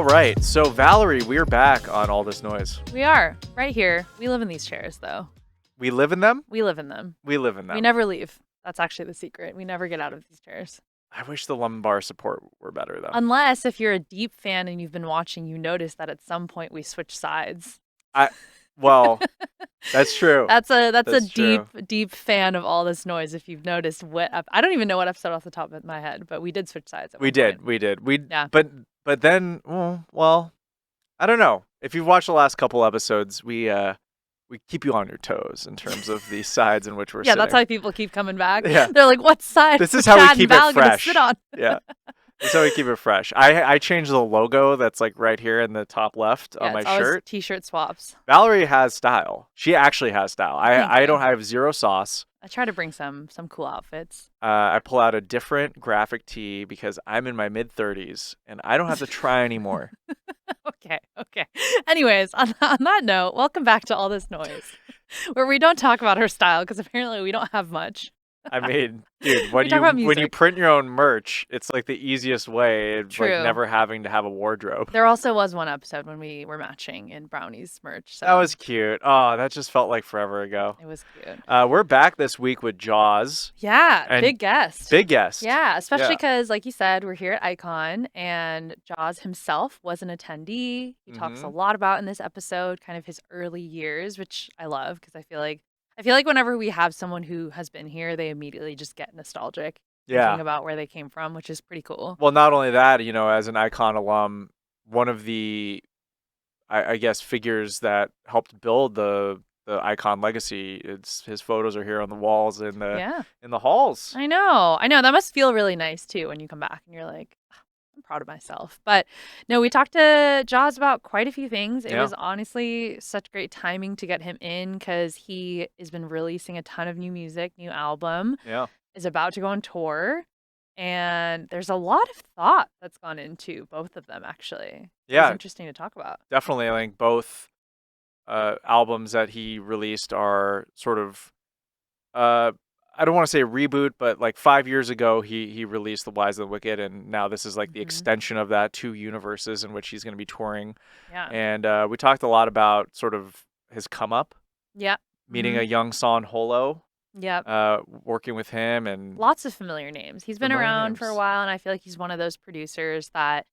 All right. So, Valerie, we're back on All This Noise. We are. Right here. We live in these chairs, though. We live in them? We live in them. We live in them. We never leave. That's actually the secret. We never get out of these chairs. I wish the lumbar support were better, though. Unless if you're a deep fan and you've been watching, you notice that at some point we switch sides. Well, that's true. That's a true. deep fan of All This Noise. If you've noticed I don't even know what episode off the top of my head, but we did switch sides. We did. Yeah. But then, well, I don't know. If you've watched the last couple episodes, we keep you on your toes in terms of the sides in which we're yeah, sitting. that's why people keep coming back. Yeah. They're like, what side? This is how we keep it fresh. Sit on? Yeah. That's how we keep it fresh. I changed the logo that's like right here in the top left on my shirt. T-shirt swaps. Valerie has style. She actually has style. I don't have zero sauce. I try to bring some cool outfits. I pull out a different graphic tee because I'm in my mid-30s and I don't have to try anymore. Okay. Anyways, on that note, welcome back to All This Noise, where we don't talk about her style because apparently we don't have much. I mean, dude, when you print your own merch, it's like the easiest way of like never having to have a wardrobe. There also was one episode when we were matching in Brownies merch. So. That was cute. Oh, that just felt like forever ago. It was cute. We're back this week with Jauz. Yeah, big guest. Big guest. Yeah, especially because, like you said, we're here at Icon, and Jauz himself was an attendee. He talks a lot about in this episode kind of his early years, which I love because I feel like whenever we have someone who has been here, they immediately just get nostalgic thinking about where they came from, which is pretty cool. Well, not only that, as an Icon alum, one of the, I guess, figures that helped build the Icon legacy, his photos are here on the walls in the halls. I know. That must feel really nice, too, when you come back and you're like, I'm proud of myself. But no, we talked to Jauz about quite a few things. It was honestly such great timing to get him in because he has been releasing a ton of new music, new album. Yeah. Is about to go on tour. And there's a lot of thought that's gone into both of them, actually. Yeah. It's interesting to talk about. Definitely. I think both albums that he released are sort of I don't want to say a reboot, but like 5 years ago, he released The Wise and the Wicked, and now this is like the extension of that, 2 universes in which he's going to be touring. Yeah. And we talked a lot about sort of his come up. Yeah. Meeting a young San Holo. Yeah. Working with him and lots of familiar names. He's been around for a while, and I feel like he's one of those producers that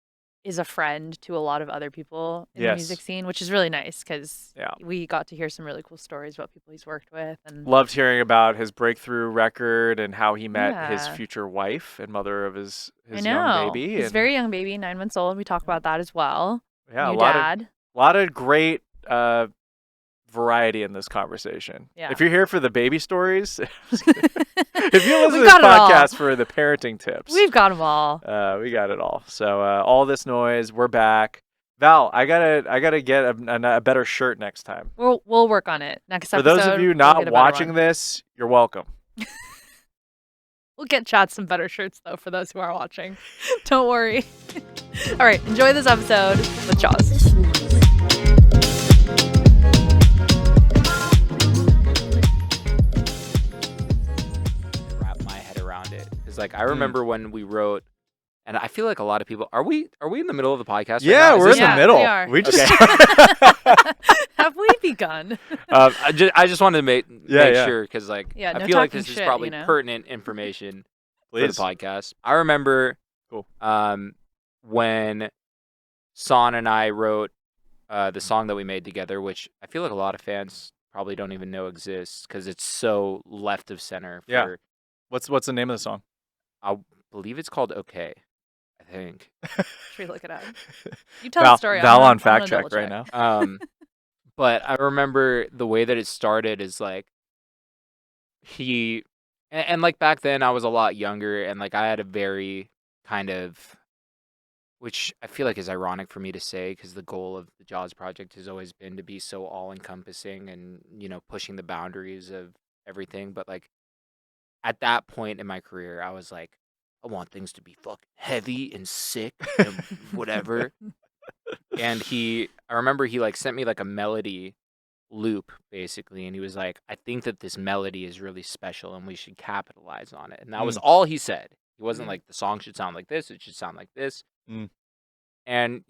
is a friend to a lot of other people in the music scene, which is really nice because we got to hear some really cool stories about people he's worked with. And loved hearing about his breakthrough record and how he met his future wife and mother of his young baby. His very young baby, 9 months old. We talk about that as well. Yeah, New a lot of great variety in this conversation. Yeah. If you're here for the baby stories, if you listen to this podcast for the parenting tips, we've got them all. We got it all. So All This Noise, we're back. Val, I gotta get a better shirt next time. We'll work on it next episode. For those of you not watching this, you're welcome. We'll get Chad some better shirts though for those who are watching. Don't worry. All right, enjoy this episode with Jauz. Like I remember when we wrote, and I feel like a lot of people are we in the middle of the podcast? Yeah, right now? We're in the middle. We are. We just have we begun? I just wanted to make sure because I feel like this is probably pertinent information for the podcast. I remember when San and I wrote the song that we made together, which I feel like a lot of fans probably don't even know exists because it's so left of center. What's the name of the song? I believe it's called Okay, I think. Should we look it up? You tell the story. Val on fact check right now. But I remember the way that it started is like and like back then I was a lot younger and like I had a very kind of, which I feel like is ironic for me to say because the goal of the Jauz project has always been to be so all encompassing and, pushing the boundaries of everything. But like, at that point in my career, I was like, I want things to be fucking heavy and sick and whatever. And I remember he like sent me like a melody loop basically. And he was like, I think that this melody is really special and we should capitalize on it. And that was all he said. He wasn't like the song should sound like this. It should sound like this. And,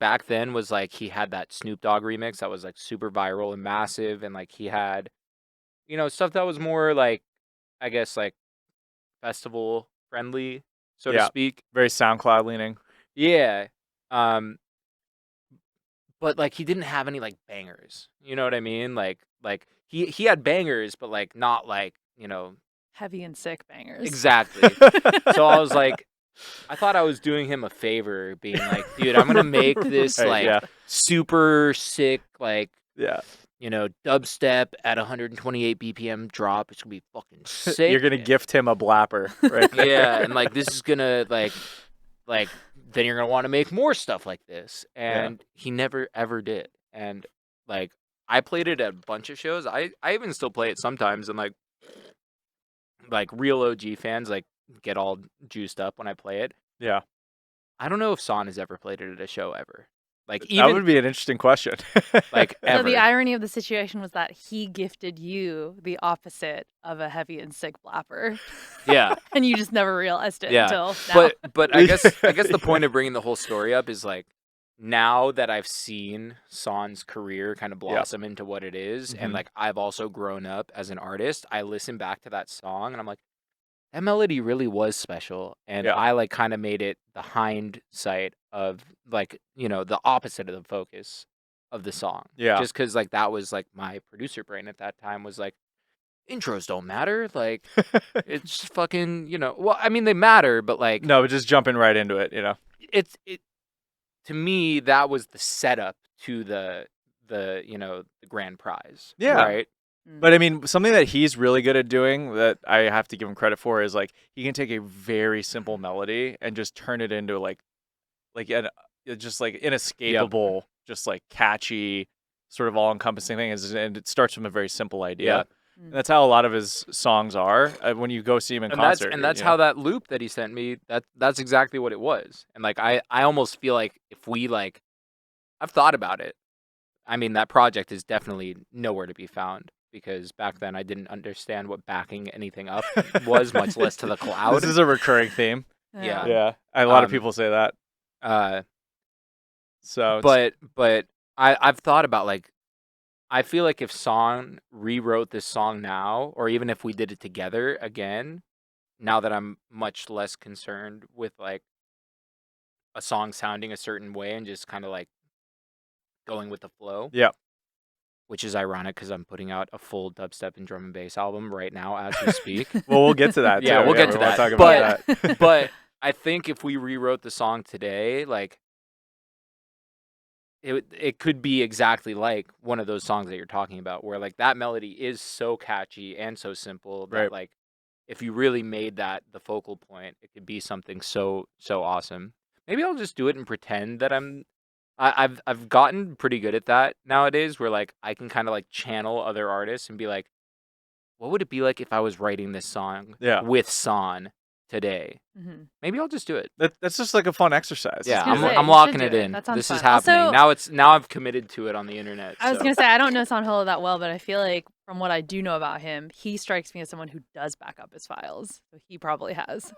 back then was like he had that Snoop Dogg remix that was like super viral and massive. And like he had, stuff that was more like, I guess, like festival friendly, so to Yeah. speak. Very SoundCloud leaning. Yeah. Um, but like he didn't have any like bangers. You know what I mean? Like he had bangers, but like not like, Heavy and sick bangers. exactly. So I was like, I thought I was doing him a favor being like, dude, I'm going to make this Right, like yeah. super sick, like, Yeah. dubstep at 128 BPM drop. It's going to be fucking sick. You're gonna gift him a blapper, right? there. Yeah, and like this is going to like then you're going to want to make more stuff like this. And he never ever did. And like I played it at a bunch of shows. I even still play it sometimes, and like real OG fans like get all juiced up when I play it. Yeah. I don't know if San has ever played it at a show ever. Like That even would be an interesting question. like So ever. the irony of the situation was that he gifted you the opposite of a heavy and sick blapper, Yeah. and you just never realized it Yeah. until now. But I guess the point of bringing the whole story up is like now that I've seen San's career kind of blossom into what it is, and Mhm. like I've also grown up as an artist, I listen back to that song and I'm like, that melody really was special. And Yeah. I like kind of made it the hindsight of like, the opposite of the focus of the song. Yeah. Just because like that was like my producer brain at that time was like, intros don't matter. Like it's fucking, well, I mean, they matter, but like No, but just jumping right into it, it to me, that was the setup to the the grand prize. Yeah. Right. But I mean, something that he's really good at doing that I have to give him credit for is like he can take a very simple melody and just turn it into like an just like inescapable, just like catchy, sort of all-encompassing thing. And it starts from a very simple idea. Yeah. And that's how a lot of his songs are when you go see him in concert. That's how that loop that he sent me, that's exactly what it was. And like I almost feel like if we like I've thought about it. I mean, that project is definitely nowhere to be found because back then I didn't understand what backing anything up was, much less to the cloud. This is a recurring theme. Yeah. Yeah. A lot of people say that. So but I've thought about like I feel like if San rewrote this song now, or even if we did it together again, now that I'm much less concerned with like a song sounding a certain way and just kind of like going with the flow. Yeah. Which is ironic because I'm putting out a full dubstep and drum and bass album right now as we speak. Well, we'll get to that. Yeah, too. we'll get to we that. Talk about that. But I think if we rewrote the song today, like it could be exactly like one of those songs that you're talking about, where like that melody is so catchy and so simple that Right. like if you really made that the focal point, it could be something so awesome. Maybe I'll just do it and pretend that I've gotten pretty good at that nowadays, where like I can kind of like channel other artists and be like, what would it be like if I was writing this song with San today? Mhm. Maybe I'll just do it. That's just like a fun exercise. Yeah, gonna say, I'm you locking should it do it. in. That sounds This is fun. happening. Also- Now I've committed to it on the internet. I was so. gonna say I don't know San Holo that well, but I feel like from what I do know about him, he strikes me as someone who does back up his files. So he probably has.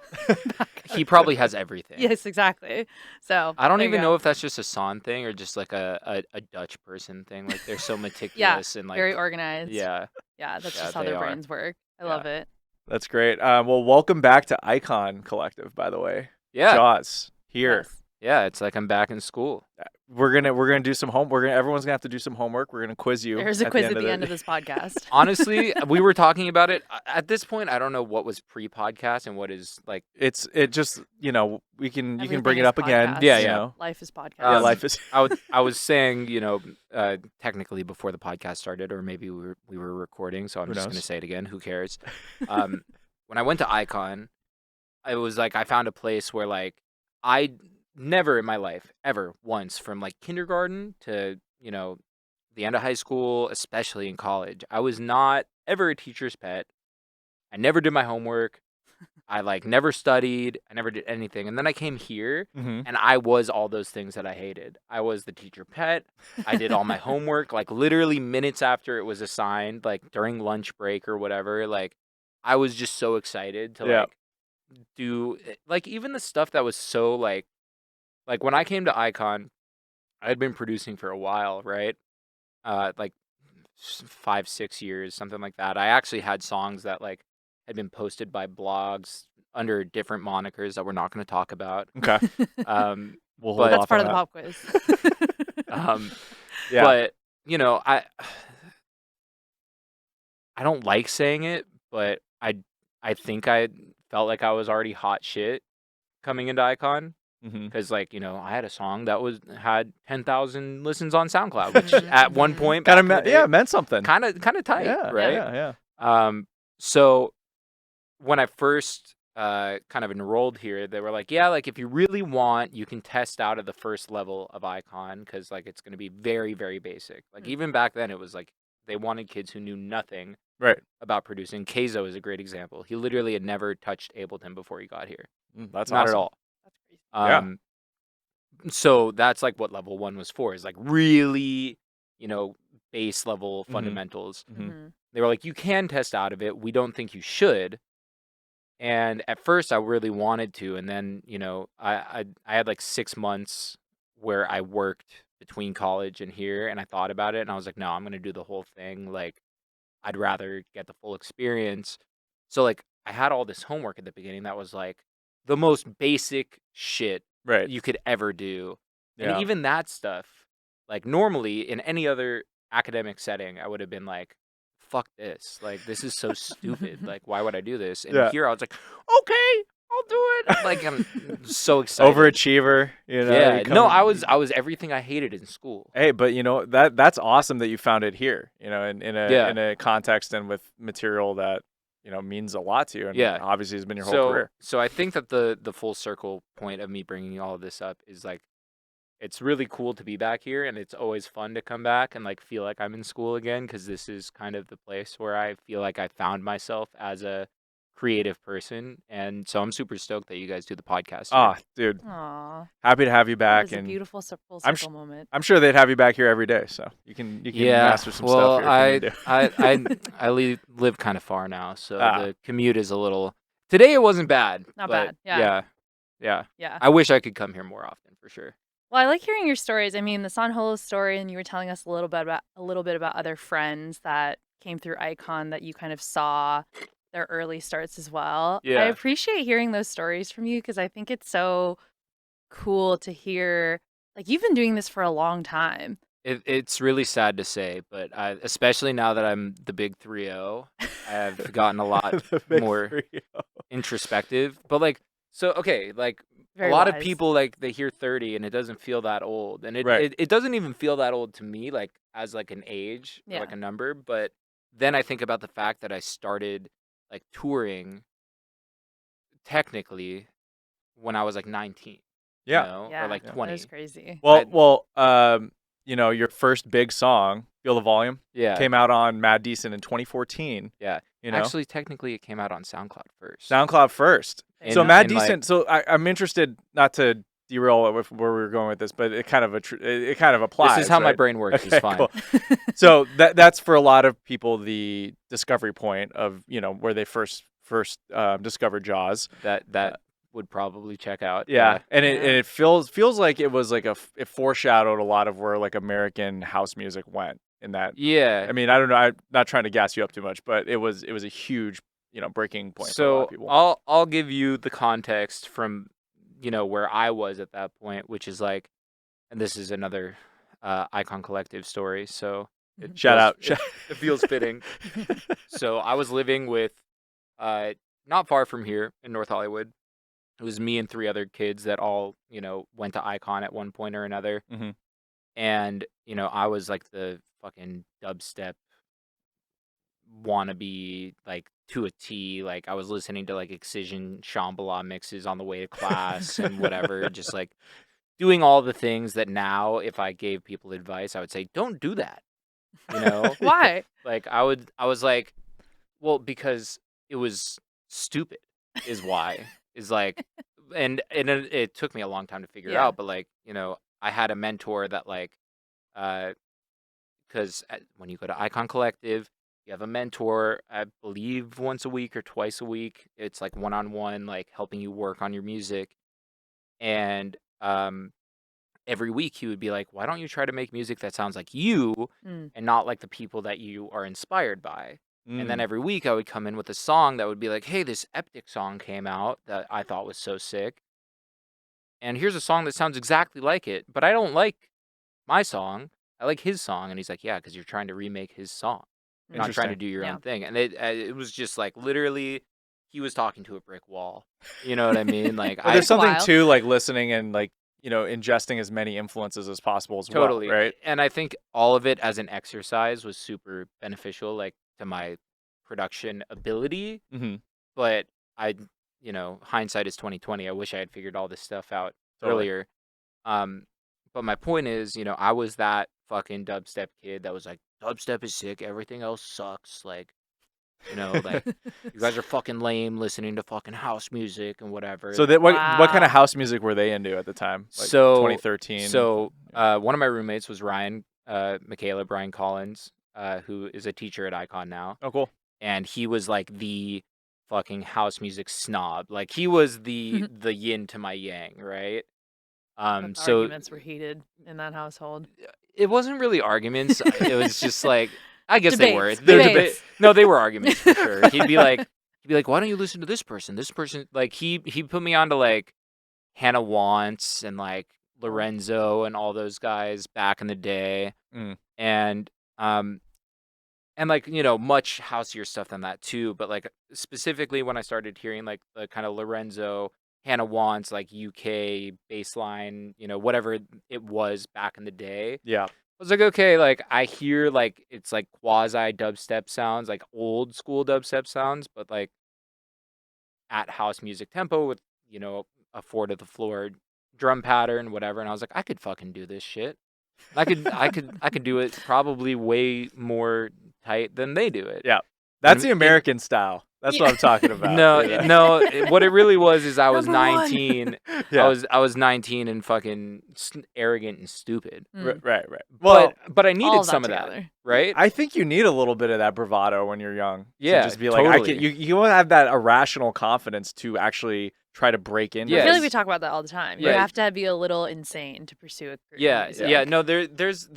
He probably has everything. Yes, exactly. So I don't there you even go. know if that's just a San thing or just like a Dutch person thing. Like they're so meticulous and like very organized. Yeah. Yeah, that's Yeah, just how they their are. brains work. I love it. That's great. Well, welcome back to Icon Collective, by the way. Yeah. Jauz here. Yes. Yeah, it's like I'm back in school. We're gonna do some everyone's gonna have to do some homework. We're gonna quiz you. There's a quiz at the end of this podcast. Honestly, we were talking about it. At this point, I don't know what was pre-podcast and what is like. It just you can Everything bring it is up again. podcast. Yeah, you yeah. know? Life is podcast. Yeah, life is. I was saying, technically before the podcast started, or maybe we were recording, so I'm Who just knows? gonna say it again. Who cares? When I went to Icon, it was like I found a place where like I never in my life ever once from like kindergarten to the end of high school, especially in college, I was not ever a teacher's pet. I never did my homework. I like never studied. I never did anything. And then I came here Mhm. and I was all those things that I hated. I was the teacher pet. I did all my homework like literally minutes after it was assigned, like during lunch break or whatever. Like I was just so excited to Yeah. like do like even the stuff that was so like like when I came to Icon, I had been producing for a while, right? Like 5, 6 years, something like that. I actually had songs that like had been posted by blogs under different monikers that we're not going to talk about. Okay. Um, We'll hold but That's off part on of the that. pop quiz. um, Yeah. but you know, I don't like saying it, but I think I felt like I was already hot shit coming into Icon. Mm-hmm. Because like, you know, I had a song that had 10,000 listens on SoundCloud, which Mhm, at one mhm. point Kind back of in the day, yeah, it meant something. kind of tight, Yeah, right? yeah, yeah. So when I first kind of enrolled here, they were like, yeah, like if you really want, you can test out of the first level of Icon because like it's going to be very, very basic. Like Mm. even back then, it was like they wanted kids who knew nothing Right. about producing. Keizo is a great example. He literally had never touched Ableton before he got here. That's Not at awesome. all. That's crazy. Yeah. So that's like what level 1 was for, is like really, you know, base level fundamentals. Mm-hmm. Mhm. They were like, you can test out of it. We don't think you should. And at first I really wanted to. And then, you know, I had like 6 months where I worked between college and here and I thought about it and I was like, no, I'm going to do the whole thing. Like, I'd rather get the full experience. So like I had all this homework at the beginning that was like the most basic shit Right. you could ever do. And Yeah. even that stuff, like normally in any other academic setting, I would have been like, fuck this. Like this is so stupid. Like why would I do this? And Yeah. here I was like, okay, I'll do it. Like I'm so excited. Overachiever, you know. Yeah. you No, come- I was everything I hated in school. Hey, but you know that's awesome that you found it here. You know, in Yeah. a context and with material that you know means a lot to you, and Yeah. obviously has been your whole career. So I think that the full circle point of me bringing all of this up is like it's really cool to be back here and it's always fun to come back and like feel like I'm in school again because this is kind of the place where I feel like I found myself as a creative person, and so I'm super stoked that you guys do the podcast here. Ah, dude, Aw, happy to have you that back, is a and beautiful full I'm circle moment. I'm sure they'd have you back here every day, so you can Yeah, master some well, stuff here if you need to. I live kind of far now, so Ah. the commute is a little. Today it wasn't bad. Not but bad, yeah. yeah. Yeah. I wish I could come here more often for sure. Well, I like hearing your stories. I mean, the San Holo story, and you were telling us a little bit about other friends that came through Icon that you kind of saw their early starts as well. I Yeah. appreciate hearing those stories from you because I think it's so cool to hear. Like you've been doing this for a long time. It's really sad to say, but especially now that I'm the big 3-0, I've gotten a lot The big more 3-0. introspective. But like, so okay, like Very a lot of wise. people like they hear 30 and it doesn't feel that old, and Right. it doesn't even feel that old to me, like as like an age or Yeah. like a number. But then I think about the fact that I started like touring technically when I was like 19. Yeah. You know, Yeah, or like Yeah. 20. that is crazy. Well, you know, your first big song, Feel the Volume, Yeah. came out on Mad Decent in 2014. Yeah. You know, Actually, technically, it came out on SoundCloud first. SoundCloud first. In- So Mad in, like- Decent. So I'm interested, not to derail where we were going with this, but it kind of it kind of applies. This is how my right? brain works. Okay, It's fine. cool. So that's for a lot of people the discovery point of you know where they first discovered Jauz. That would probably check out. Yeah, and Yeah. it feels like it was like it foreshadowed a lot of where like American house music went in that. Yeah. I mean, I don't know. I'm not trying to gas you up too much, but it was a huge breaking point for a lot of So people. I'll give you the context from where I was at that point, which is like, and this is another Icon Collective story. So it Shout out. It feels fitting. So I was living with not far from here in North Hollywood. It was me and 3 other kids that all went to Icon at one point or another. Mhm. And I was like the fucking dubstep wannabe, like to a T. Like I was listening to like Excision Shambhala mixes on the way to class and whatever, just like doing all the things that now if I gave people advice, I would say, don't do that. Why? Like I was like, well, because it was stupid is why. Is like, and it took me a long time to figure it Yeah. out, but like, I had a mentor that like, because when you go to Icon Collective, you have a mentor, I believe once a week or twice a week. It's like one-on-one, like helping you work on your music. And every week he would be like, why don't you try to make music that sounds like you Mm. and not like the people that you are inspired by? And then Mm. every week I would come in with a song that would be like, hey, this epic song came out that I thought was so sick. And here's a song that sounds exactly like it, but I don't like my song. I like his song. And he's like, yeah, because you're trying to remake his song. You're not trying to Interesting. do your Yeah. own thing. And it was just like literally he was talking to a brick wall. You know what I mean? Like Well, there's something Wild. to like listening and like, you know, ingesting as many influences as possible as totally. well, right? And I think all of it as an exercise was super beneficial, like to my production ability. Mm-hmm. But I, hindsight is 2020. I wish I had figured all this stuff out Totally. earlier. But my point is, I was that fucking dubstep kid that was like, dubstep is sick, everything else sucks. Like, like you guys are fucking lame listening to fucking house music and whatever. So that what kind Wow. of house music were they into at the time? Like So 2013. one of my roommates was Ryan, Brian Collins, who is a teacher at Icon now. Oh, cool. And he was like the fucking house music snob. Like he was the yin to my yang, right? The So arguments were heated in that household. it wasn't really arguments. It was just like, I guess they were. Debates. No, they were arguments for sure. He'd be like, why don't you listen to this person? This person, like he put me on to like Hannah Wantz and like Lorenzo and all those guys back in the day. Mm. And like, much houseier stuff than that too. But like specifically when I started hearing like the kind of Lorenzo, Hannah Wantz, like UK baseline, whatever it was back in the day. Yeah. I was like, okay, like I hear like it's like quasi dubstep sounds, like old school dubstep sounds, but like at house music tempo with, a 4-to-the-floor drum pattern, whatever. And I was like, I could fucking do this shit. I could do it probably way more tight than they do it. Yeah. That's the American style. That's what I'm talking about. No. What it really was is I was Number one. 19. Yeah. I was 19 and fucking arrogant and stupid. Right. Well, but I all needed of that some of together. that, right? I think you need a little bit of that bravado when you're young. Yeah, To just be like, totally. you want to have that irrational confidence to actually try to break into Yeah. I feel like this. we talk about that all the time. You Right. have to be a little insane to pursue a career. Yeah, in music. yeah. No, there's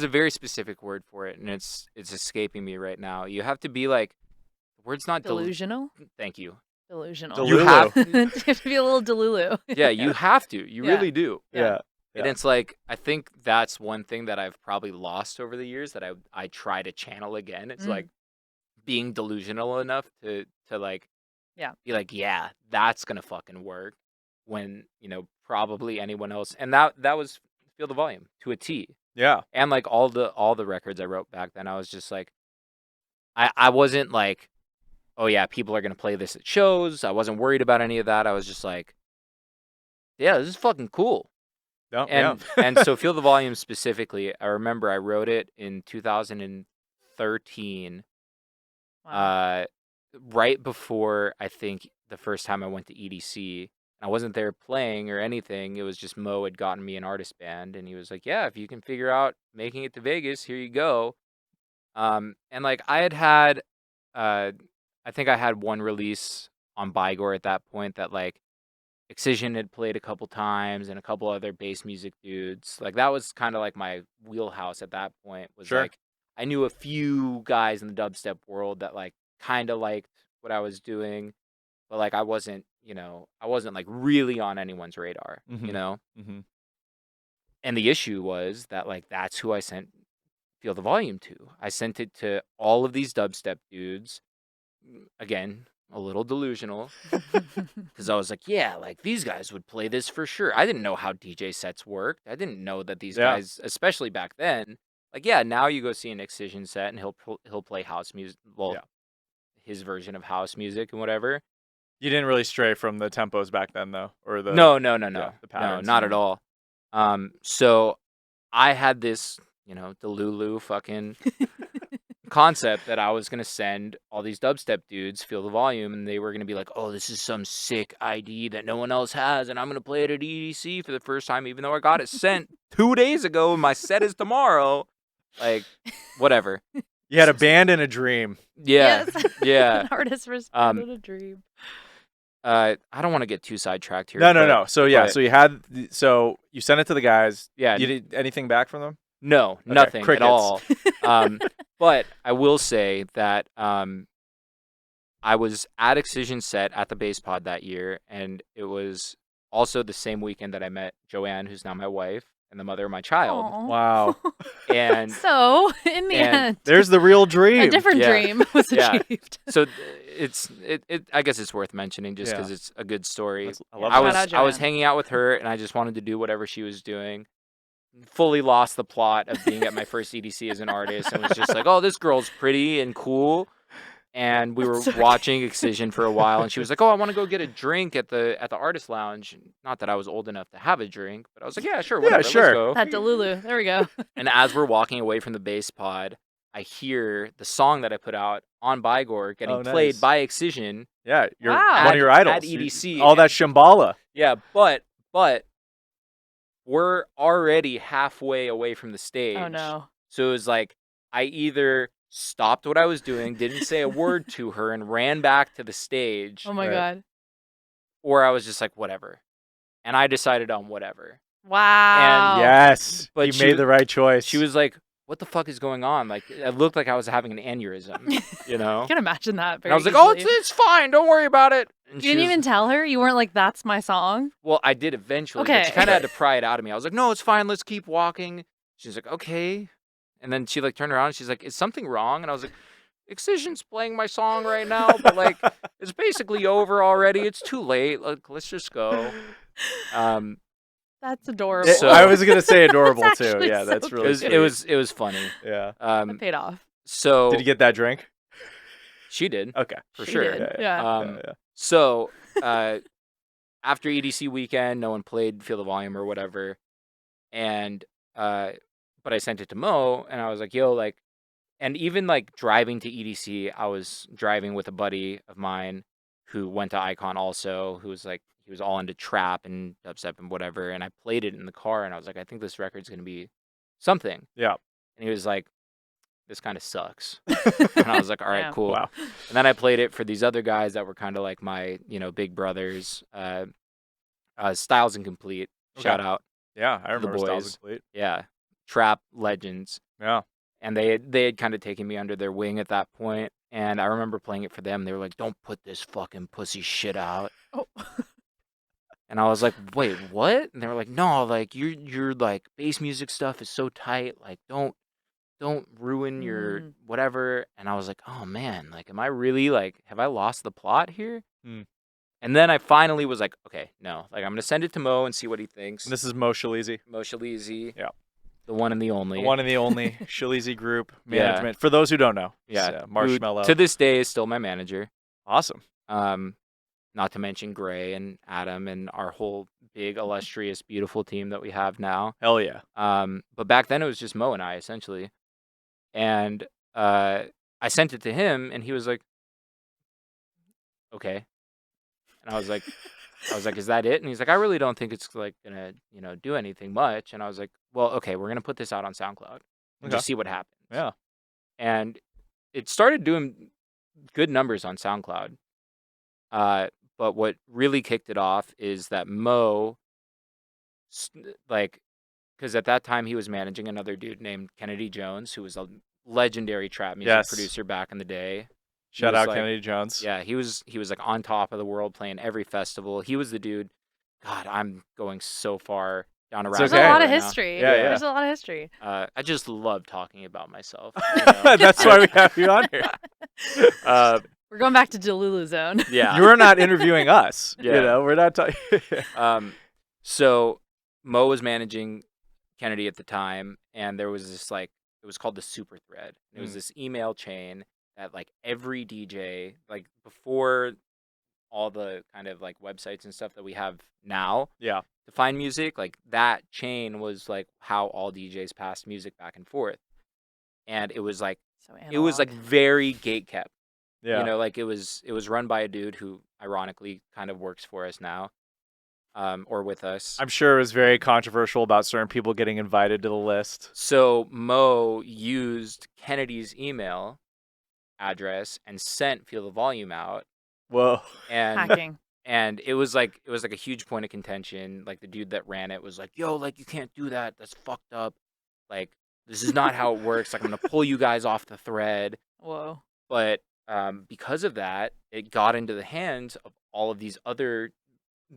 a very specific word for it, and it's escaping me right now. You have to be like, the word's not Delusional. Thank you. Delusional. You Delulu. have, You have to be a little delulu. yeah, you have to. You Yeah. really do. Yeah. And it's like, I think that's one thing that I've probably lost over the years that I try to channel again. It's like being delusional enough to like, be like, yeah, that's gonna fucking work when, probably anyone else. And that was Feel the Volume to a T. Yeah. And like all the records I wrote back then, I was just like, I wasn't like, oh yeah, people are gonna play this at shows. I wasn't worried about any of that. I was just like, yeah, this is fucking cool. No, And yeah. and so Feel the Volume specifically, I remember I wrote it in 2013, Wow. right before I think the first time I went to EDC. I wasn't there playing or anything. It was just Mo had gotten me an artist band, and he was like, "Yeah, if you can figure out making it to Vegas, here you go." And like I had, I think I had one release on Bygore at that point that like Excision had played a couple times and a couple other bass music dudes. Like that was kind of like my wheelhouse at that point. Was Sure. like I knew a few guys in the dubstep world that like kind of liked what I was doing, but like I wasn't like really on anyone's radar, Mm-hmm. And the issue was that like that's who I sent Feel the Volume to. I sent it to all of these dubstep dudes. Again, a little delusional because I was like, yeah, like these guys would play this for sure. I didn't know how DJ sets worked. I didn't know that these guys, especially back then, like yeah, now you go see an Excision set and he'll play house music. Well, his version of house music and whatever. You didn't really stray from the tempos back then, though, or the No, the patterns. not at all. So I had this, Delulu fucking concept that I was gonna send all these dubstep dudes Feel the Volume, and they were gonna be like, "Oh, this is some sick ID that no one else has, and I'm gonna play it at EDC for the first time, even though I got it sent 2 days ago, and my set is tomorrow." Like, whatever. You had a band and a dream. Yeah, Yes. yeah. An artist responded a dream. I don't want to get too sidetracked here. No. So yeah, but- so you sent it to the guys. Yeah. You did anything back from them? No, nothing at crickets. all. But I will say that I was at Excision set at the Bass Pod that year, and it was also the same weekend that I met Joanne, who's now my wife and the mother of my child. Aw. Wow. And So in the And end, There's the real dream. a different Yeah. dream was Yeah. achieved. so I guess it's worth mentioning just Yeah. because it's a good story. I love I that. was Shout out I was Joanne. hanging out with her, and I just wanted to do whatever she was doing. Fully lost the plot of being at my first EDC as an artist, and was just like, "Oh, this girl's pretty and cool." And we were That's okay. watching Excision for a while, and she was like, "Oh, I want to go get a drink at the artist lounge." Not that I was old enough to have a drink, but I was like, "Yeah, sure, whatever, sure. let's go." That Delulu. There we go. And as we're walking away from the Bass Pod, I hear the song that I put out on Bygor getting Oh, played nice. by Excision. Yeah, you're Wow. one of your idols. At EDC. All that Shambhala. Yeah, but we're already halfway away from the stage. Oh no. So it was like I either stopped what I was doing, didn't say a word to her, and ran back to the stage, Oh my Right. god. or I was just like, whatever. And I decided on whatever. Wow. Yes. But you she made w- the right choice. She was like, what the fuck is going on? Like, it looked like I was having an aneurysm, you know? I can imagine that. And Very I was like, oh, easily. it's fine. Don't worry about it. And You she didn't was- even tell her? You weren't like, that's my song? Well, I did eventually, but Okay. she kind of had to pry it out of me. I was like, no, it's fine. Let's keep walking. She's like, okay. And then she like turned around and she's like, is something wrong? And I was like, Excision's playing my song right now, but like, it's basically over already. It's too late. Like, let's just go. That's adorable. So- I was gonna say adorable That's too. actually Yeah, so that's It really was, sweet. it was funny. Yeah. That paid off. So Did you get that drink? she did Okay. for She sure. did. Yeah. Yeah. So after EDC weekend, no one played Feel the Volume or whatever, and but I sent it to Mo, and I was like, yo, like, and even like driving to EDC, I was driving with a buddy of mine who went to Icon also, who was like, he was all into trap and dubstep and whatever, and I played it in the car, and I was like, I think this record's gonna be something. Yeah. And he was like, this kind of sucks. And I was like, all right, Yeah. cool. Wow. And then I played it for these other guys that were kind of like my, big brothers. Styles Incomplete, Okay. shout out. Yeah, I The remember Styles boys. Complete. Yeah. Trap legends. Yeah. And they had kind of taken me under their wing at that point. And I remember playing it for them. They were like, don't put this fucking pussy shit out. Oh. And I was like, wait, what? And they were like, no, like your like bass music stuff is so tight. Like don't ruin your Mm. whatever. And I was like, oh man, like am I really like have I lost the plot here? Hmm. And then I finally was like, okay, no, like I'm gonna send it to Mo and see what he thinks. And this is Mo Shalizi, Mo Shalizi, Yeah. the one and the only. the one and the only Shalizi Group Yeah. management. For those who don't know, Yeah, it's, who Marshmallow. to this day is still my manager. Awesome. Not to mention Gray and Adam and our whole big, illustrious, beautiful team that we have now. Hell yeah. But back then it was just Mo and I essentially. And I sent it to him and he was like, okay. And I was like, is that it? And he's like, I really don't think it's like gonna, do anything much. And I was like, well, okay, we're gonna put this out on SoundCloud and Okay. just see what happens. Yeah. And it started doing good numbers on SoundCloud. But what really kicked it off is that Mo, because at that time he was managing another dude named Kennedy Jones, who was a legendary trap music Yes. producer back in the day. Shout was out like- Kennedy Jones. Yeah, he was like on top of the world playing every festival. He was the dude. God, I'm going so far down a It's rabbit There's okay. a hole lot of right now. history. Yeah, yeah. There's a lot of history. I just love talking about myself. you know? That's why we have you on here. We're going back to Delulu Zone. Yeah. You're not interviewing us. Yeah. We're not talking. So Mo was managing Kennedy at the time, and there was this like it was called the Super Thread. It was Mm. this email chain that like every DJ, like before all the kind of like websites and stuff that we have now Yeah. to find music, like that chain was like how all DJs passed music back and forth. And it was like So it was like very gate kept. Yeah. Like it was run by a dude who ironically kind of works for us now. Or with us. I'm sure it was very controversial about certain people getting invited to the list. So Mo used Kennedy's email address and sent Feel the Volume out. Whoa. And hacking. And it was like a huge point of contention. Like the dude that ran it was like, "Yo, like you can't do that. That's fucked up. Like this is not how it works. Like I'm gonna pull you guys off the thread." Whoa. But because of that, it got into the hands of all of these other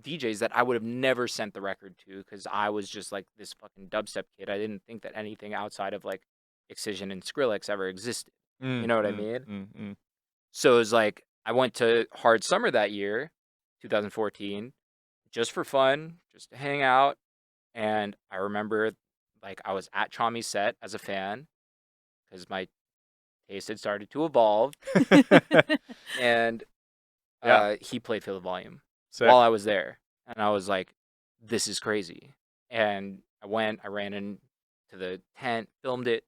DJs that I would have never sent the record to because I was just like this fucking dubstep kid. I didn't think that anything outside of like Excision and Skrillex ever existed. You know what I mean? So it was like I went to Hard Summer that year, 2014, just for fun, just to hang out. And I remember like I was at Chami's set as a fan because my taste had started to evolve. And he played Feel the Volume while I was there. And I was like, this is crazy. And I ran into the tent, filmed it,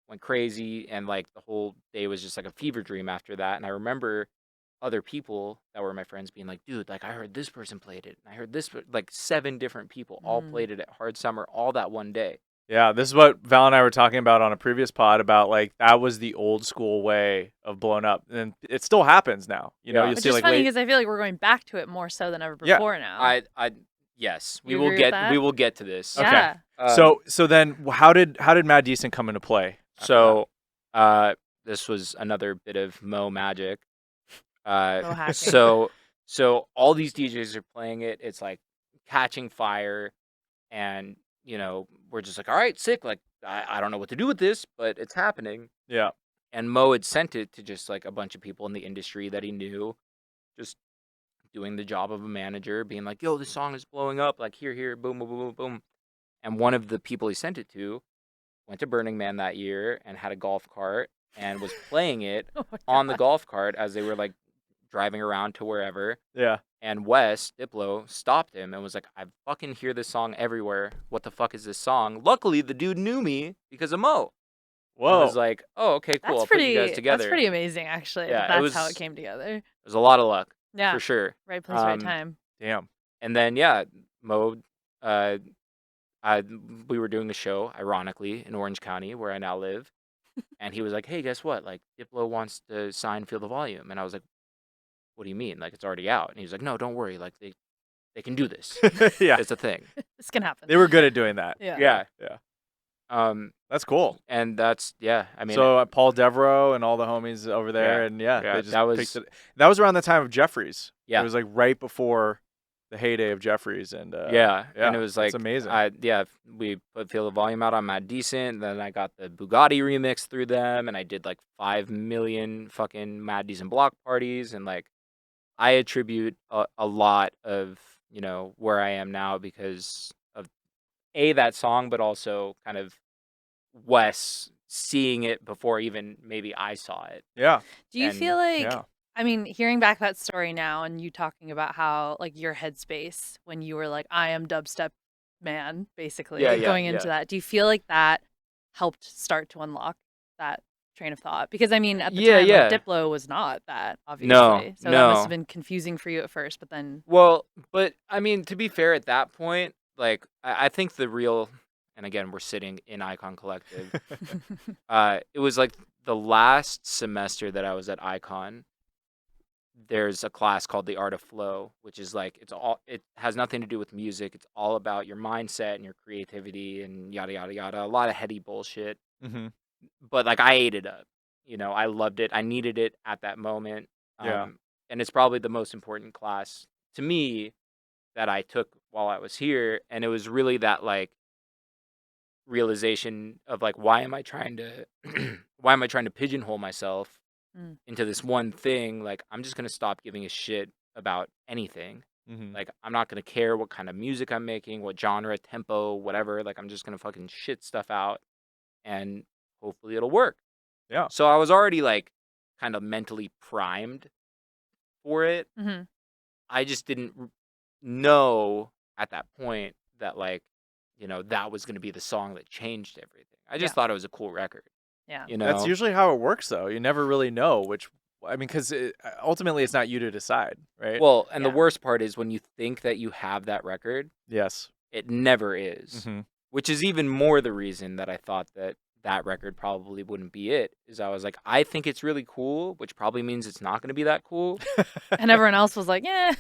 went crazy. And like the whole day was just like a fever dream after that. And I remember other people that were my friends being like, dude, like I heard this person played it. And I heard this, like 7 different people all played it at Hard Summer all that one day. Yeah, this is what Val and I were talking about on a previous pod about like that was the old school way of blown up, and it still happens now. You know, you'll Which see is like funny because I feel like we're going back to it more so than ever before now. Yes, You agree with that? we will get to this. Yeah. So then how did Mad Decent come into play? So this was another bit of Mo magic. hacking. So all these DJs are playing it. It's like catching fire, and you know we're just like, all right, sick. Like I don't know what to do with this, but it's happening. Yeah. And Mo had sent it to just like a bunch of people in the industry that he knew, just doing the job of a manager, being like, yo, this song is blowing up. Like here, boom, boom, boom, boom, boom. And one of the people he sent it to went to Burning Man that year and had a golf cart and was playing it on the golf cart as they were like driving around to wherever. Yeah. And Wes, Diplo, stopped him and was like, I fucking hear this song everywhere. What the fuck is this song? Luckily, the dude knew me because of Mo. Whoa. I was like, oh, okay, cool. I'll put you guys together. That's pretty amazing, actually. Yeah, That's how it came together. It was a lot of luck. Yeah. For sure. Right place, right time. Damn. And then, Mo, we were doing a show, ironically, in Orange County, where I now live. And he was like, hey, guess what? Like, Diplo wants to sign Feel the Volume. And I was like, what do you mean? Like, it's already out. And he was like, no, don't worry. Like, they can do this. Yeah. It's a thing. This can happen. They were good at doing that. Yeah. That's cool. And that's, I mean. So Paul Devereaux and all the homies over there. And they just picked it. That was around the time of Jeffries. Yeah. It was like right before the heyday of Jeffries. And and it was like, it's amazing. We put Feel the Volume out on Mad Decent. Then I got the Bugatti remix through them. And I did like 5 million fucking Mad Decent block parties. And like, I attribute a lot of, you know, where I am now because of that song, but also kind of Wes seeing it before even maybe I saw it. Yeah. Do you feel like, I mean, hearing back that story now and you talking about how like your headspace when you were like, I am dubstep man, basically going into that, do you feel like that helped start to unlock that train of thought? Because I mean, at the time, like, Diplo was not that, obviously. So that must have been confusing for you at first, but then. Well, but I mean, to be fair, at that point, like, I think the real, and again, we're sitting in Icon Collective. It was like the last semester that I was at Icon. There's a class called the Art of Flow, which is like, it has nothing to do with music. It's all about your mindset and your creativity and yada, yada, yada. A lot of heady bullshit. Mm-hmm. But like I ate it up, you know, I loved it. I needed it at that moment. And it's probably the most important class to me that I took while I was here. And it was really that like realization of like, why am I trying to pigeonhole myself into this one thing? Like, I'm just going to stop giving a shit about anything. Mm-hmm. Like, I'm not going to care what kind of music I'm making, what genre, tempo, whatever. Like, I'm just going to fucking shit stuff out and hopefully it'll work. Yeah. So I was already like kind of mentally primed for it. Mm-hmm. I just didn't know at that point that like, you know, that was going to be the song that changed everything. I just thought it was a cool record. Yeah. You know? That's usually how it works, though. You never really know which. I mean, because ultimately it's not you to decide, right? Well, and the worst part is when you think that you have that record. Yes. It never is. Mm-hmm. Which is even more the reason that I thought that that record probably wouldn't be it. Is I was like, I think it's really cool, which probably means it's not going to be that cool. And everyone else was like, yeah.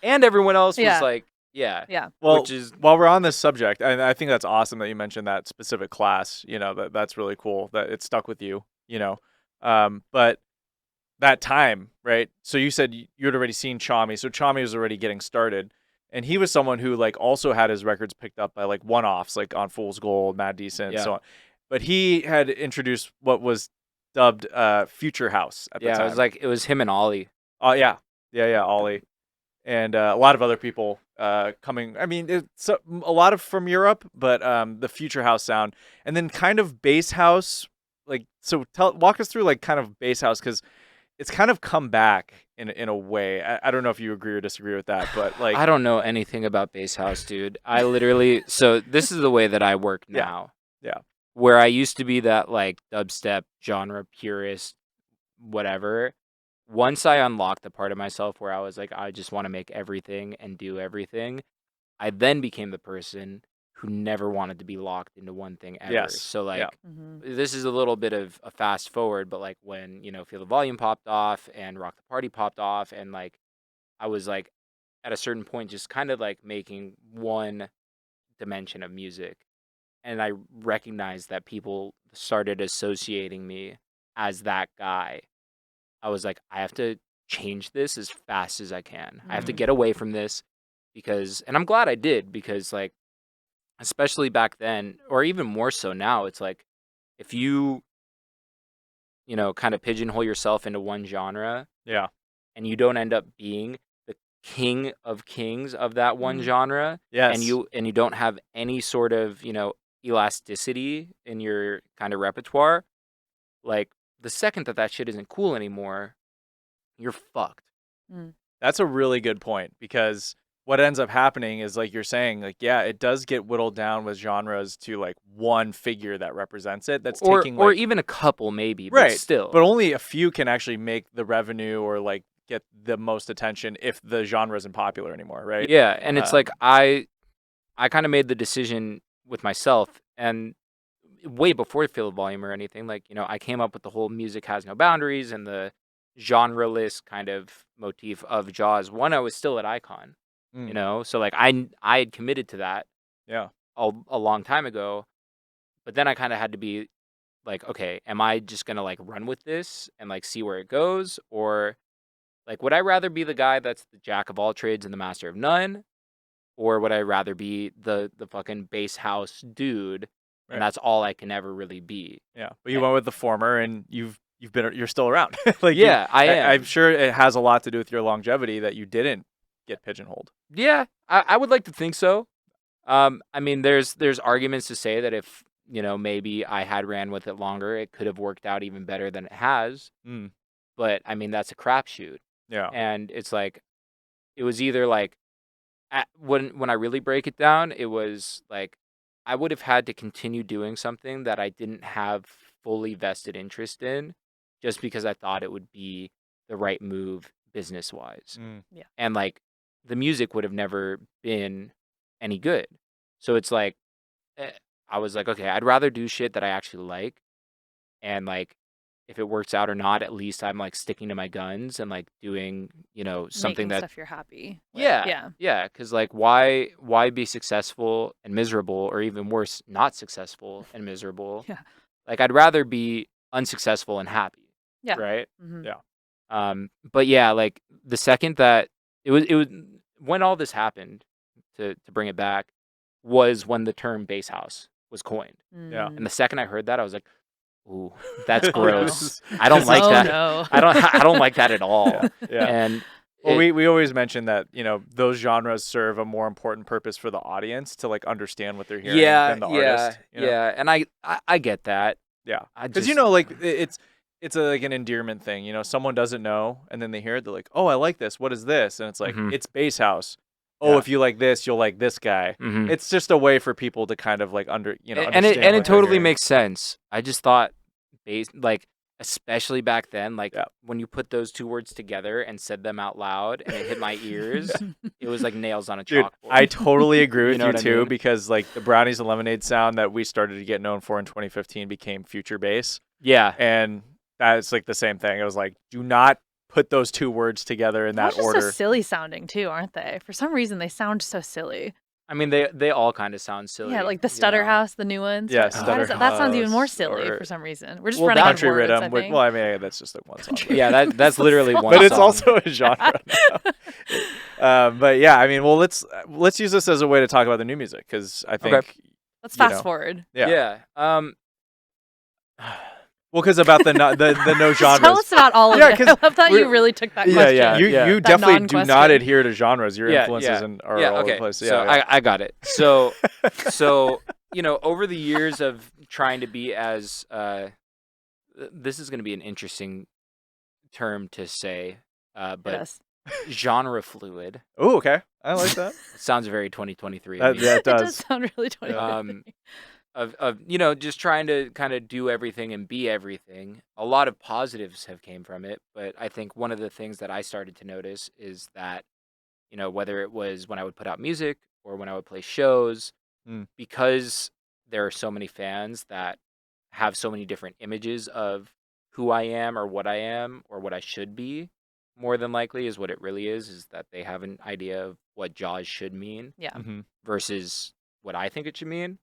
And everyone else was Yeah. like, yeah. Yeah. Well, which is while we're on this subject, and I think that's awesome that you mentioned that specific class. You know, that's really cool that it stuck with you. You know, but that time, right? So you said you had already seen Chami, so Chami was already getting started, and he was someone who like also had his records picked up by like one-offs, like on Fool's Gold, Mad Decent, Yeah. so on. But he had introduced what was dubbed Future House at the yeah, time. it was him and Ollie. Oh yeah, Ollie, and a lot of other people coming. I mean, it's a lot of from Europe, but the Future House sound, and then kind of bass house. Like, so walk us through like kind of bass house, because it's kind of come back in a way. I don't know if you agree or disagree with that, but like I don't know anything about bass house, dude. I literally so this is the way that I work Yeah. now. Yeah. Where I used to be that like dubstep genre purist, whatever. Once I unlocked the part of myself where I was like, I just want to make everything and do everything, I then became the person who never wanted to be locked into one thing ever. Yes. So like Yeah. this is a little bit of a fast forward, but like when, Feel the Volume popped off and Rock the Party popped off, and like I was like at a certain point just kind of like making one dimension of music. And I recognized that people started associating me as that guy. I was like, I have to change this as fast as I can. I have to Mhm. get away from this and I'm glad I did, because like, especially back then, or even more so now, it's like if you kind of pigeonhole yourself into one genre Yeah. and you don't end up being the king of kings of that one Mhm. genre, Yes. and you don't have any sort of elasticity in your kind of repertoire, like the second that shit isn't cool anymore, you're fucked. That's a really good point, because what ends up happening is, like you're saying, like, yeah, it does get whittled down with genres to like one figure that represents it. That's Or taking like, even a couple maybe, but right, still. but only a few can actually make the revenue or like get the most attention if the genre isn't popular anymore, right? Yeah, and it's Um, like I kind of made the decision with myself, and way before Feel the Volume or anything, like, I came up with the whole music has no boundaries and the genre-less kind of motif of Jaws when I was still at Icon, so like I had committed to that Yeah. a long time ago, but then I kind of had to be like, okay, am I just gonna like run with this and like see where it goes, or like would I rather be the guy that's the jack of all trades and the master of none, or would I rather be the fucking bass house dude, Right. and that's all I can ever really be? Yeah, but you went with the former, and you're still around. Like, Yeah, I am. I'm sure it has a lot to do with your longevity that you didn't get pigeonholed. Yeah, I would like to think so. I mean, there's arguments to say that if maybe I had ran with it longer, it could have worked out even better than it has. Mm. But I mean, that's a crapshoot. Yeah. And it's like it was either like when I really break it down, it was like I would have had to continue doing something that I didn't have fully vested interest in, just because I thought it would be the right move business wise. Mm. Yeah. And like the music would have never been any good. So it's like I was like, okay, I'd rather do shit that I actually like, and like if it works out or not, at least I'm like sticking to my guns and like doing something Making that stuff you're happy with. yeah, because like why be successful and miserable, or even worse, not successful and miserable? Yeah. Like I'd rather be unsuccessful and happy. Yeah. Right. Mhm. Yeah. But yeah, like the second that it was when all this happened, to bring it back, was when the term bass house was coined. Yeah. And the second I heard that, I was like, ooh, that's Oh, no. gross. I don't like Oh, that. no. I don't like that at all. Yeah. And Well, we always mention that those genres serve a more important purpose for the audience to like understand what they're hearing than the artist. Yeah, and I get that. Yeah, I because just like it's like an endearment thing. Someone doesn't know, and then they hear it, they're like, "Oh, I like this. What is this?" And it's like, Mhm. it's bass house. Oh, Yeah. if you like this, you'll like this guy. Mhm. It's just a way for people to kind of like and understand it what they're totally hearing. makes sense. I just thought bass, like, especially back then, like Yeah. when you put those two words together and said them out loud and it hit my ears, it was like nails on a Dude, chalkboard. I totally agree with know you what I too, mean? because like the Brownies and Lemonade sound that we started to get known for in 2015 became future bass, Yeah. and that's like the same thing. It was like, do not put those two words together in They're all that just order. so silly sounding too, aren't they? For some reason, they sound so silly. I mean, they all kind of sound silly. Yeah, like the Stutter House, the new ones. Yeah, Why Stutter that sounds even more House, silly or- for some reason. We're just Well, running on Country words, I rhythm. think. Well, I mean, that's just like one song. Country Yeah, that's literally one But it's song. also a genre now. But yeah, I mean, well, let's use this as a way to talk about the new music, because I think Let's you fast know. forward. Yeah. Yeah. Well, because about the no Tell genres. us about all of Yeah, it. 'cause I love that you we're- really took that Yeah, question. yeah. You That definitely do not non-question. adhere to genres. Your influences are all over okay. the place. So Yeah, I got it. So so over the years of trying to be as this is going to be an interesting term to say, but Yes. genre fluid. Oh, okay. I like that. Sounds very 2023. of me. Yeah, it It does does. sound really 20. Of just trying to kind of do everything and be everything. A lot of positives have came from it, but I think one of the things that I started to notice is that whether it was when I would put out music or when I would play shows, because there are so many fans that have so many different images of who I am or what I should be, more than likely is what it really is that they have an idea of what Jaws should mean Yeah. versus what I think it should mean.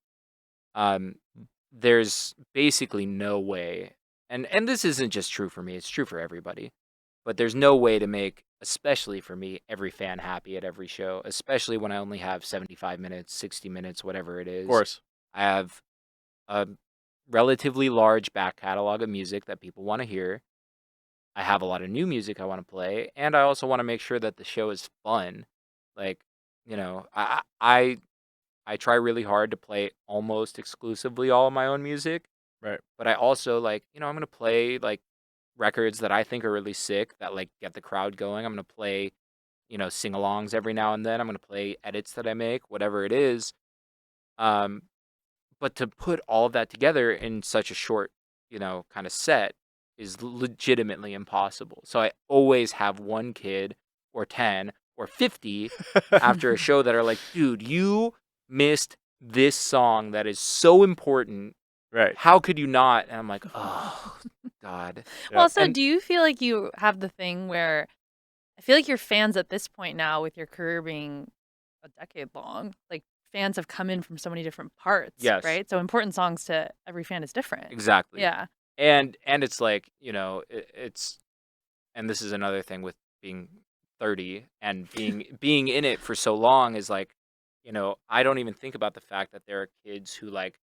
There's basically no way, and this isn't just true for me, it's true for everybody, but there's no way to make, especially for me, every fan happy at every show, especially when I only have 75 minutes, 60 minutes, whatever it is. Of course. I have a relatively large back catalog of music that people want to hear. I have a lot of new music I want to play, and I also want to make sure that the show is fun. Like, I try really hard to play almost exclusively all of my own music. Right. But I also I'm going to play like records that I think are really sick that like get the crowd going. I'm going to play, sing-alongs every now and then. I'm going to play edits that I make, whatever it is. But to put all of that together in such a short, kind of set is legitimately impossible. So I always have one kid or 10 or 50 after a show that are like, dude, you missed this song that is so important. Right. How could you not? And I'm like, oh, God. Well, so do you feel like you have the thing where I feel like your fans at this point now, with your career being a decade long, like fans have come in from so many different parts, Yes. right? So important songs to every fan is different. Exactly. Yeah. And it's like, it's, and this is another thing with being 30 and being in it for so long is like, I don't even think about the fact that there are kids who like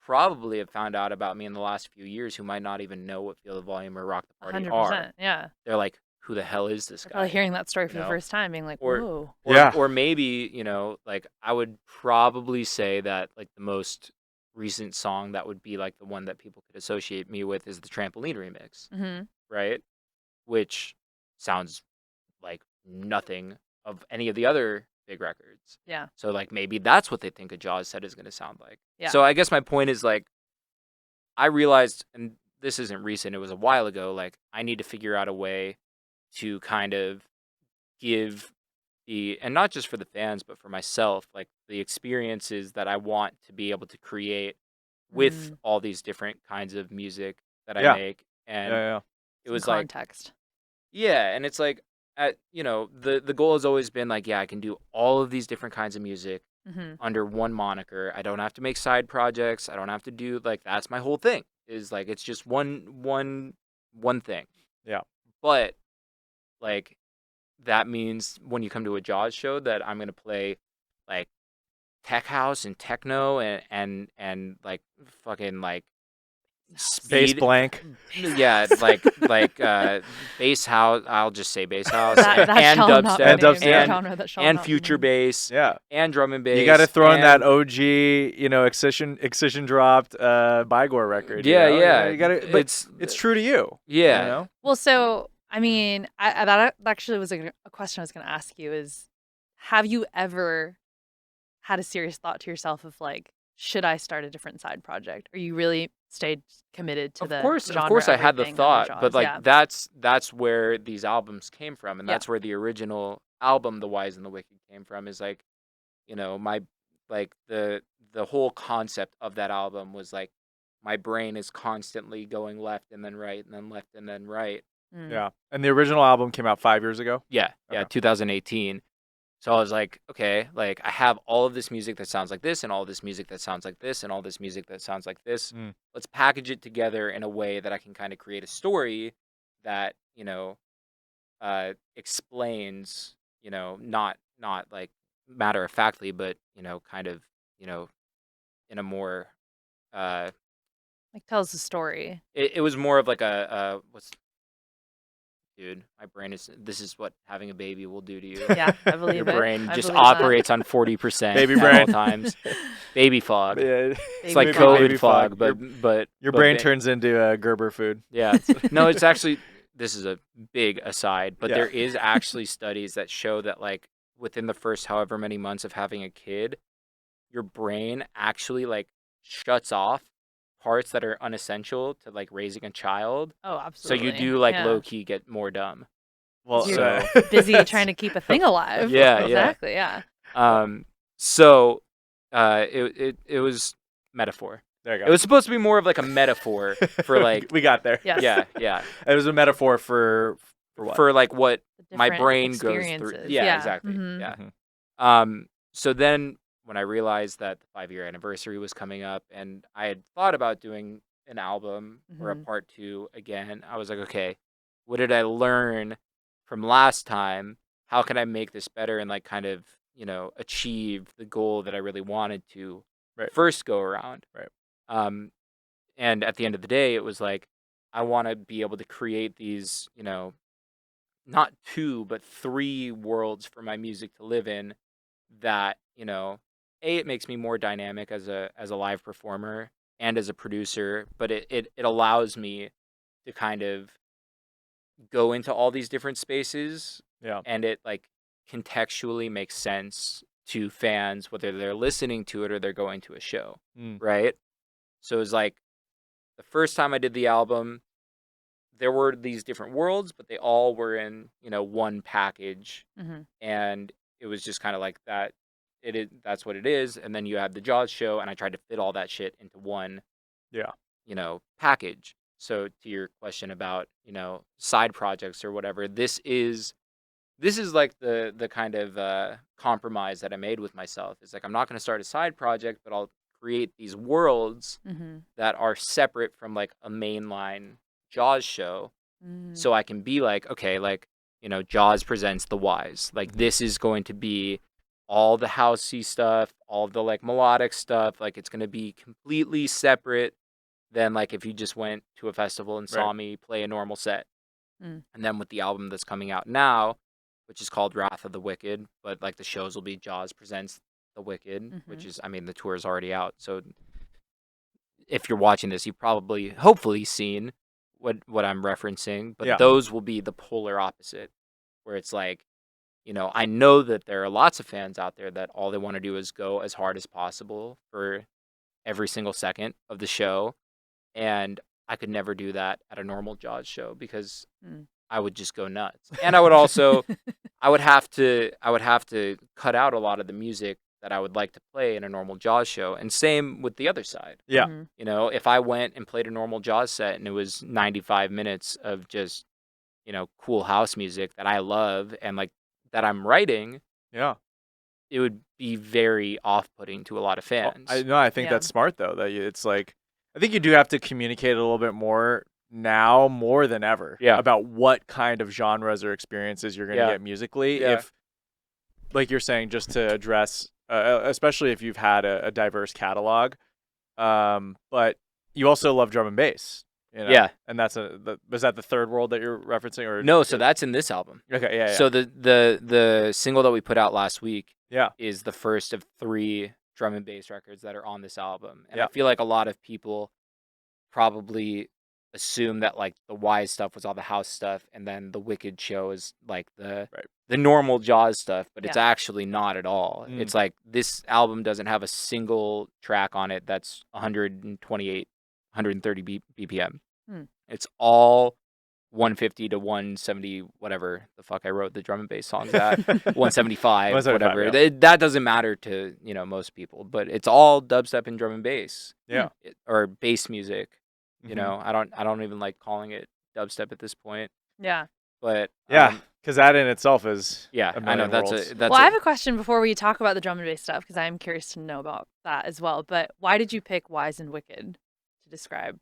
probably have found out about me in the last few years who might not even know what Feel the Volume or Rock the Party 100%. are. Yeah. They're like, who the hell is this They're guy? probably hearing that story for you the know? first time, being like, Or- whoa. Or maybe, like I would probably say that like the most recent song that would be like the one that people could associate me with is the Trampoline remix, Mm-hmm. right? Which sounds like nothing of any of the other big records. Yeah. So like maybe that's what they think a Jaws set is going to sound like. Yeah. So I guess my point is like I realized, and this isn't recent, it was a while ago, like I need to figure out a way to kind of give and not just for the fans, but for myself, like the experiences that I want to be able to create with all these different kinds of music that I make. And it was like, context. yeah. And it's like, the goal has always been like, yeah, I can do all of these different kinds of music under one moniker. I don't have to make side projects. I don't have to do like, that's my whole thing is like, it's just one thing. Yeah. But like, that means when you come to a Jaws show that I'm gonna play like tech house and techno and like fucking like Bass speed. blank. Yeah, like bass house. I'll just say bass house That and shall not be dubstep And dubstep. named. and, Genre that shall and not be future named. bass Yeah. and drum and bass. You got to throw in that and- OG, Excision dropped Bygore record. Yeah, You got to. But it's true to you. Yeah. You know? Well, so I mean, that actually was a question I was going to ask you is, have you ever had a serious thought to yourself of like, should I start a different side project? Or you really stayed committed to Of the course, genre I had the everything under thought, but Jaws? like Yeah. that's where these albums came from, and Yeah. that's where the original album, The Wise and the Wicked, came from. Is like, my like the whole concept of that album was like my brain is constantly going left and then right and then left and then right. Mm. Yeah. And the original album came out 5 years ago. Yeah, Okay. 2018. So I was like, okay, like I have all of this music that sounds like this, and all this music that sounds like this, and all this music that sounds like this. Mm. Let's package it together in a way that I can kind of create a story that explains, not like matter of factly, but kind of, in a more Like tells the story. it was more of like a what's dude, my brain is this is what having a baby will do to you. Yeah, I Your believe it. brain I just believe that. operates on 40% Baby at all brain. times. Baby fog. Yeah. It's like Baby fog. COVID Baby fog, fog. but Your but brain ba- turns into Gerber food. Yeah. No, it's actually, this is a big aside, but Yeah. there is actually studies that show that like within the first however many months of having a kid, your brain actually like shuts off parts that are unessential to like raising a child. Oh, So absolutely. you do like Yeah. low key get more dumb. Well, You're so busy trying to keep a thing alive. Yeah, yeah. Exactly, yeah. So it was metaphor. There you It go. was supposed to be more of like a metaphor for like we got there. Yes. yeah It was a metaphor for what? for like what The my different brain goes through. experiences. Yeah, Yeah. exactly. Mhm. Yeah. Mhm. So then when I realized that the 5-year anniversary was coming up and I had thought about doing an album or a Mhm. part 2 again, I was like, okay, what did I learn from last time? How can I make this better and like kind of, achieve the goal that I really wanted to Right. first go around? Right. And at the end of the day, it was like, I want to be able to create these, not 2, but 3 worlds for my music to live in that, it makes me more dynamic as a live performer and as a producer, but it allows me to kind of go into all these different spaces, Yeah. and it like contextually makes sense to fans, whether they're listening to it or they're going to a show, Mm. right? So it's like the first time I did the album, there were these different worlds, but they all were in, one package, Mhm. and it was just kind of like that. That's what it is, and then you had the Jaws show, and I tried to fit all that shit into one, Yeah. package. So to your question about, side projects or whatever, this is like the kind of compromise that I made with myself. It's like I'm not going to start a side project, but I'll create these worlds Mhm. that are separate from like a mainline Jaws show, Mm. so I can be like, okay, like, Jaws presents The Wise. Like, Mhm. this is going to be all the housey stuff, all the like melodic stuff. Like, it's going to be completely separate than like if you just went to a festival and saw Right. me play a normal set. Mm. And then with the album that's coming out now, which is called Wrath of the Wicked, but like the shows will be Jaws presents The Wicked, which Mhm. is, I mean, the tour is already out. So if you're watching this, you've probably, hopefully, seen what I'm referencing, but Yeah. those will be the polar opposite, where it's like, I know that there are lots of fans out there that all they want to do is go as hard as possible for every single second of the show, and I could never do that at a normal Jaws show because Mm. I would just go nuts. And I would also I would have to cut out a lot of the music that I would like to play in a normal Jaws show, and same with the other side. Yeah. Mhm. If I went and played a normal Jaws set and it was 95 minutes of just, cool house music that I love and like that I'm writing, Yeah. it would be very off-putting to a lot of fans. I think Yeah. that's smart though. It's like I think you do have to communicate a little bit more now more than ever Yeah. about what kind of genres or experiences you're going to Yeah. get musically. Yeah. If, like you're saying, just to address, especially if you've had a diverse catalog, but you also love drum and bass. Yeah. And was that the third world that you're referencing, or No, so that's in this album. okay, yeah. So the single that we put out last week Yeah. is the first of 3 drum and bass records that are on this album. And Yeah. I feel like a lot of people probably assume that like the Wise stuff was all the house stuff, and then the Wicked show is like the Right. the normal Jauz stuff, but it's Yeah. actually not at all. It's like this album doesn't have a single track on it that's 128, 130 BPM. It's all 150 to 170, whatever the fuck I wrote the drum and bass songs at, 175, 175, whatever. yeah. That doesn't matter to, most people, but it's all dubstep and drum and bass. Yeah. Or bass music. You know, I don't even like calling it dubstep at this point. Yeah. But yeah, because that in itself is yeah, a I know million that's worlds. that's Well, I have a question before we talk about the drum and bass stuff because I'm curious to know about that as well. But why did you pick Wise and Wicked to describe?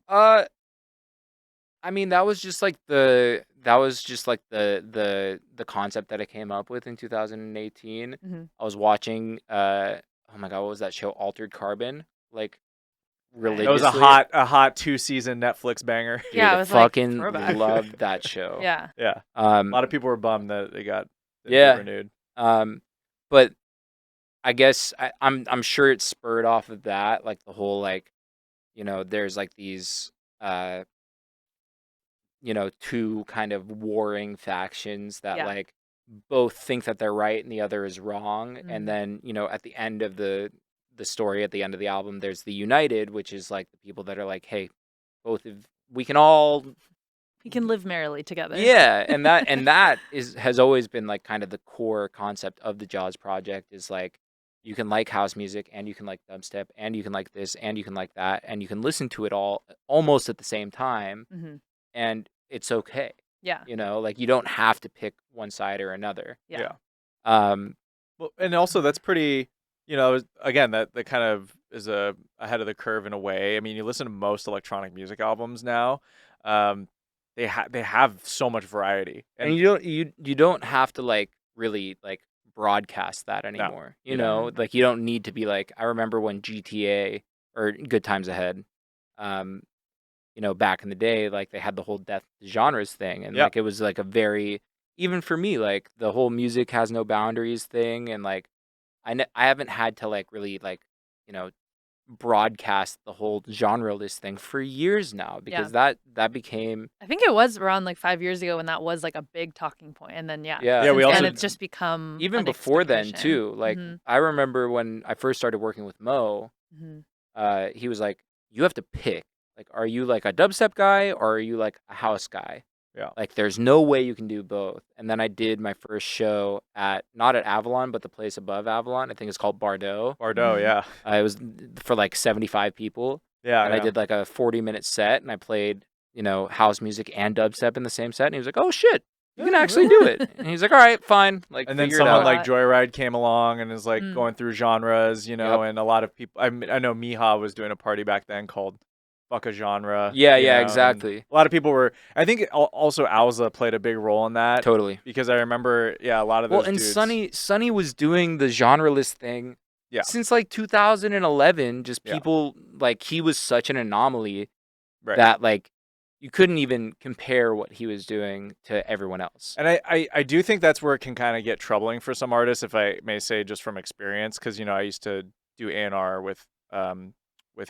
I mean, that was just like the concept that I came up with in 2018. I was watching oh my god, what was that show? Altered Carbon, like religiously. That was a hot 2-season Netflix banger. Dude, Yeah, I it was like fucking throwback. loved that show. Yeah. Yeah. A lot of people were bummed that it got renewed. But I guess I'm sure it's spurred off of that, like the whole like, there's like these two kind of warring factions that like both think that they're right and the other is wrong. And then, at the end of the story, at the end of the album, there's the United, which is like the people that are like, hey, we can live merrily together. Yeah, and that has always been like kind of the core concept of the Jauz project is like you can like house music and you can like dubstep and you can like this and you can like that and you can listen to it all almost at the same time. And it's okay. Yeah. Like you don't have to pick one side or another. Yeah. Well, and also that's pretty, again, that kind of is ahead of the curve in a way. I mean, you listen to most electronic music albums now, they have so much variety, and you don't have to like really like broadcast that anymore. No. Like you don't need to be like, I remember when GTA or Good Times Ahead, back in the day, like they had the whole death genres thing, and like it was like a very, even for me, like the whole music has no boundaries thing, and like I haven't had to like really like broadcast the whole genre list thing for years now because that became, I think it was around like 5 years ago when that was like a big talking point, and then and it's just become even an before then expectation. too. Like I remember when I first started working with Mo, he was like, you have to pick, like, are you like a dubstep guy or are you like a house guy? Yeah. Like there's no way you can do both. And then I did my first show not at Avalon, but the place above Avalon. I think it's called Bardo. Yeah. It was for like 75 people. Yeah. And I did like a 40-minute set and I played, house music and dubstep in the same set. And he was like, oh shit, you can actually do it. And he's like, all right, fine. Like, and then figure it someone out. like Joyride came along and is like going through genres, and a lot of people, I know Miha was doing a party back then called Fuck a Genre. Yeah, exactly. A lot of people were, I think also Alza played a big role in that. Totally. Because I remember, a lot of those dudes. Sonny was doing the genreless thing since like 2011. Just people, like, he was such an anomaly that like you couldn't even compare what he was doing to everyone else. And I do think that's where it can kind of get troubling for some artists, if I may say, just from experience, because I used to do A&R with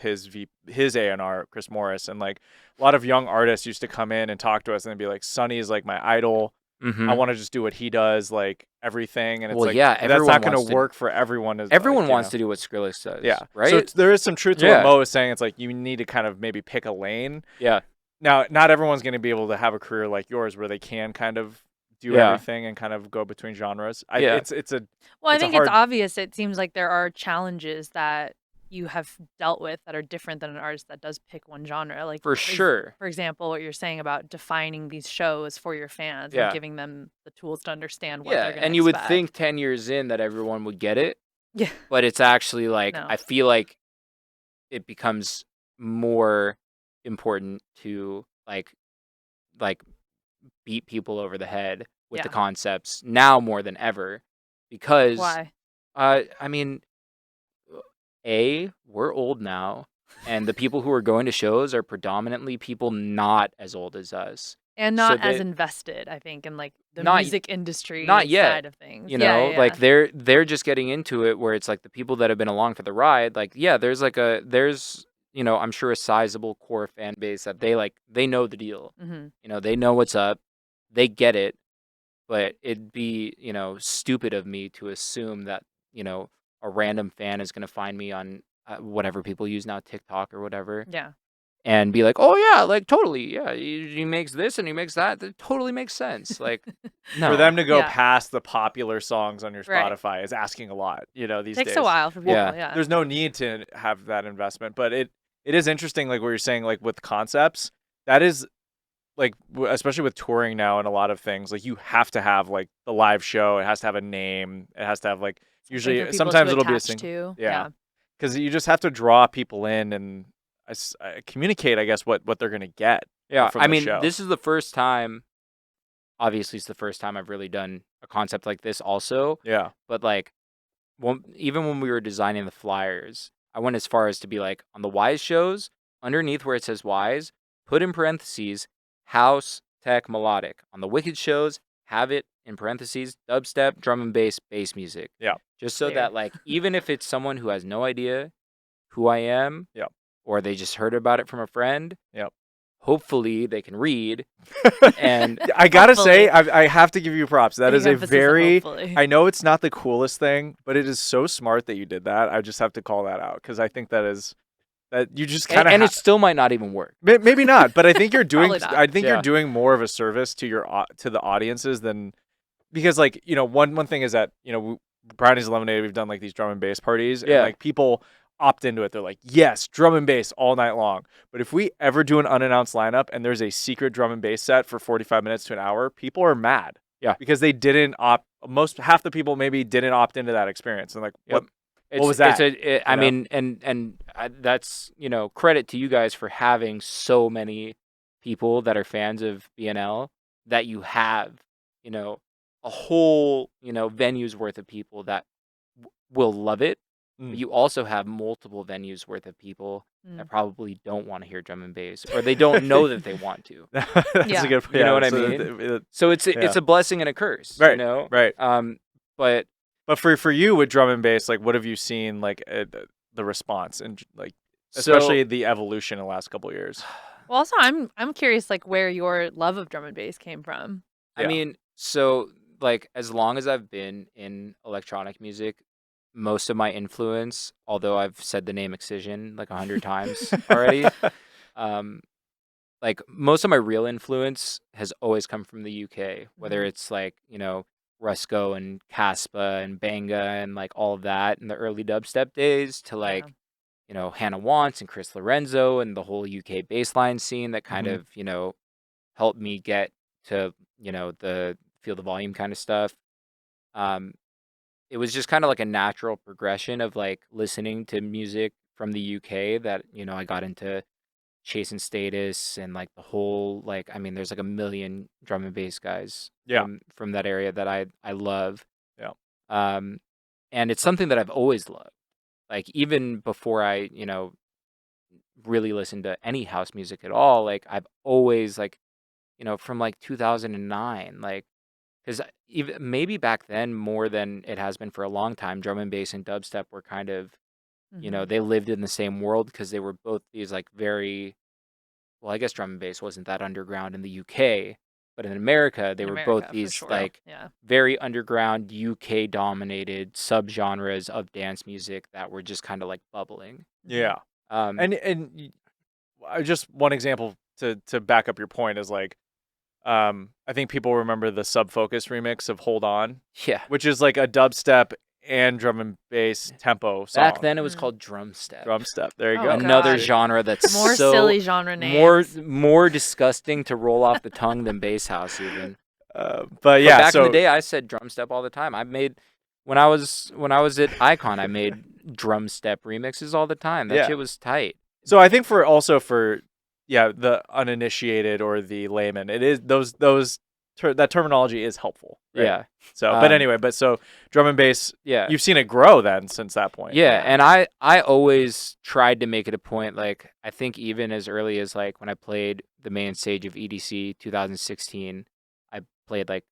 his A&R, Chris Morris, and like a lot of young artists used to come in and talk to us and be like, Sonny is like my idol. I want to just do what he does, like everything. And it's that's not going to work for everyone. Everyone wants to do what Skrillex does. Yeah. Right. So there is some truth to what Mo is saying. It's like you need to kind of maybe pick a lane. Yeah. Now, not everyone's going to be able to have a career like yours where they can kind of do everything and kind of go between genres. I think it's obvious. It seems like there are challenges that you have dealt with that are different than an artist that does pick one genre. Like for sure. For example, what you're saying about defining these shows for your fans and giving them the tools to understand what they're going to expect. And you would think 10 years in that everyone would get it. Yeah. But it's actually like, I feel like it becomes more important to like beat people over the head with the concepts now more than ever, because why? I mean, we're old now, and the people who are going to shows are predominantly people not as old as us. And not as invested, I think, in like the music industry side of things. Like they're just getting into it where it's like the people that have been along for the ride, like, there's you know, I'm sure a sizable core fan base that they know the deal. Mm-hmm. You know, they know what's up. They get it. But it'd be, you know, stupid of me to assume that, you know, a random fan is going to find me on whatever people use now, TikTok or whatever, Yeah. and be like, "Oh yeah, like totally, yeah, he makes this and he makes that. That totally makes sense." Like, no, For them to go Yeah. past the popular songs on your Right. Spotify is asking a lot, you know, these Takes days. a while for people. Yeah. Yeah. There's no need to have that investment, but it is interesting, like what you're saying, like with concepts. That is like especially with touring now and a lot of things, like you have to have like the live show. It has to have a name. It has to have like Something for usually people sometimes to it'll be a attach single. to. Yeah, because you just have to draw people in and communicate, I guess, what they're gonna get. yeah. From I the mean, show. this is the first time. Obviously, it's the first time I've really done a concept like this, also. Yeah. But like, even when we were designing the flyers, I went as far as to be like, on the Wise shows, underneath where it says Wise, put in parentheses house, tech, melodic. On the Wicked shows, have it in parentheses dubstep, drum and bass music. Yeah. Just so Clear. that like, even if it's someone who has no idea who I am, Yep. or they just heard about it from a friend, Yep. hopefully they can read. And I gotta say, Hopefully. I have to give you props. That Big is a emphasis on very. hopefully. I know it's not the coolest thing, but it is so smart that you did that. I just have to call that out because I think that you just kind of and it still might not even work. maybe not, but I think you're doing. Probably not. I think you're Yeah. doing more of a service to to the audiences than because like you know one thing is that you know Brownies and Lemonade, we've done like these drum and bass parties and Yeah. like people opt into it. They're like, yes, drum and bass all night long. But if we ever do an unannounced lineup and there's a secret drum and bass set for 45 minutes to an hour, people are mad. Yeah. Because they didn't half the people maybe didn't opt into that experience. And like, Yep. what was that? I mean, and that's, you know, credit to you guys for having so many people that are fans of BNL, that you have, you know, a whole, you know, venues worth of people that will love it. But you also have multiple venues worth of people that probably don't want to hear drum and bass, or they don't know that they want to. That's Yeah. a good You know what I so mean? So it's yeah. a blessing and a curse, Right, you know? right. But But for you with drum and bass, like what have you seen like the response and like especially the evolution in the last couple of years? Well, also, I'm curious, like where your love of drum and bass came from. I Yeah. mean, so like as long as I've been in electronic music, most of my influence, although I've said the name Excision like 100 times already, like most of my real influence has always come from the UK, whether it's like, you know, Rusko and Caspa and Banga and like all of that in the early dubstep days, to like, you know, Hannah Wants and Chris Lorenzo and the whole UK bassline scene that kind of, you know, helped me get to, you know, the feel the volume kind of stuff. It was just kind of like a natural progression of like listening to music from the UK that, you know, I got into Chase and Status and like the whole, like, I mean, there's like a million drum and bass guys Yeah. from that area that I love. Yeah. And it's something that I've always loved. Like even before I, you know, really listened to any house music at all, like I've always like, you know, from like 2009, like, because even maybe back then more than it has been for a long time, drum and bass and dubstep were kind of, you know, they lived in the same world because they were both these like very, well, I guess drum and bass wasn't that underground in the UK, but in America they were both these like very underground UK dominated subgenres of dance music that were just kind of like bubbling. Yeah. And just one example to back up your point is like I think people remember the Sub Focus remix of Hold On, Yeah. which is like a dubstep and drum and bass tempo song. Back then it was called drum step. Drum step. There you Oh, go. Another God. genre that's More so silly genre names. more disgusting to roll off the tongue than bass house even. But yeah, back so in the day I said drum step all the time. I made when I was at Icon, I made drum step remixes all the time. That shit was tight. So I think for the uninitiated or the layman, it is that terminology is helpful. Right? Yeah. So, but anyway, so drum and bass, Yeah. you've seen it grow then since that point. Yeah, and I always tried to make it a point, like I think even as early as like when I played the main stage of EDC 2016, I played like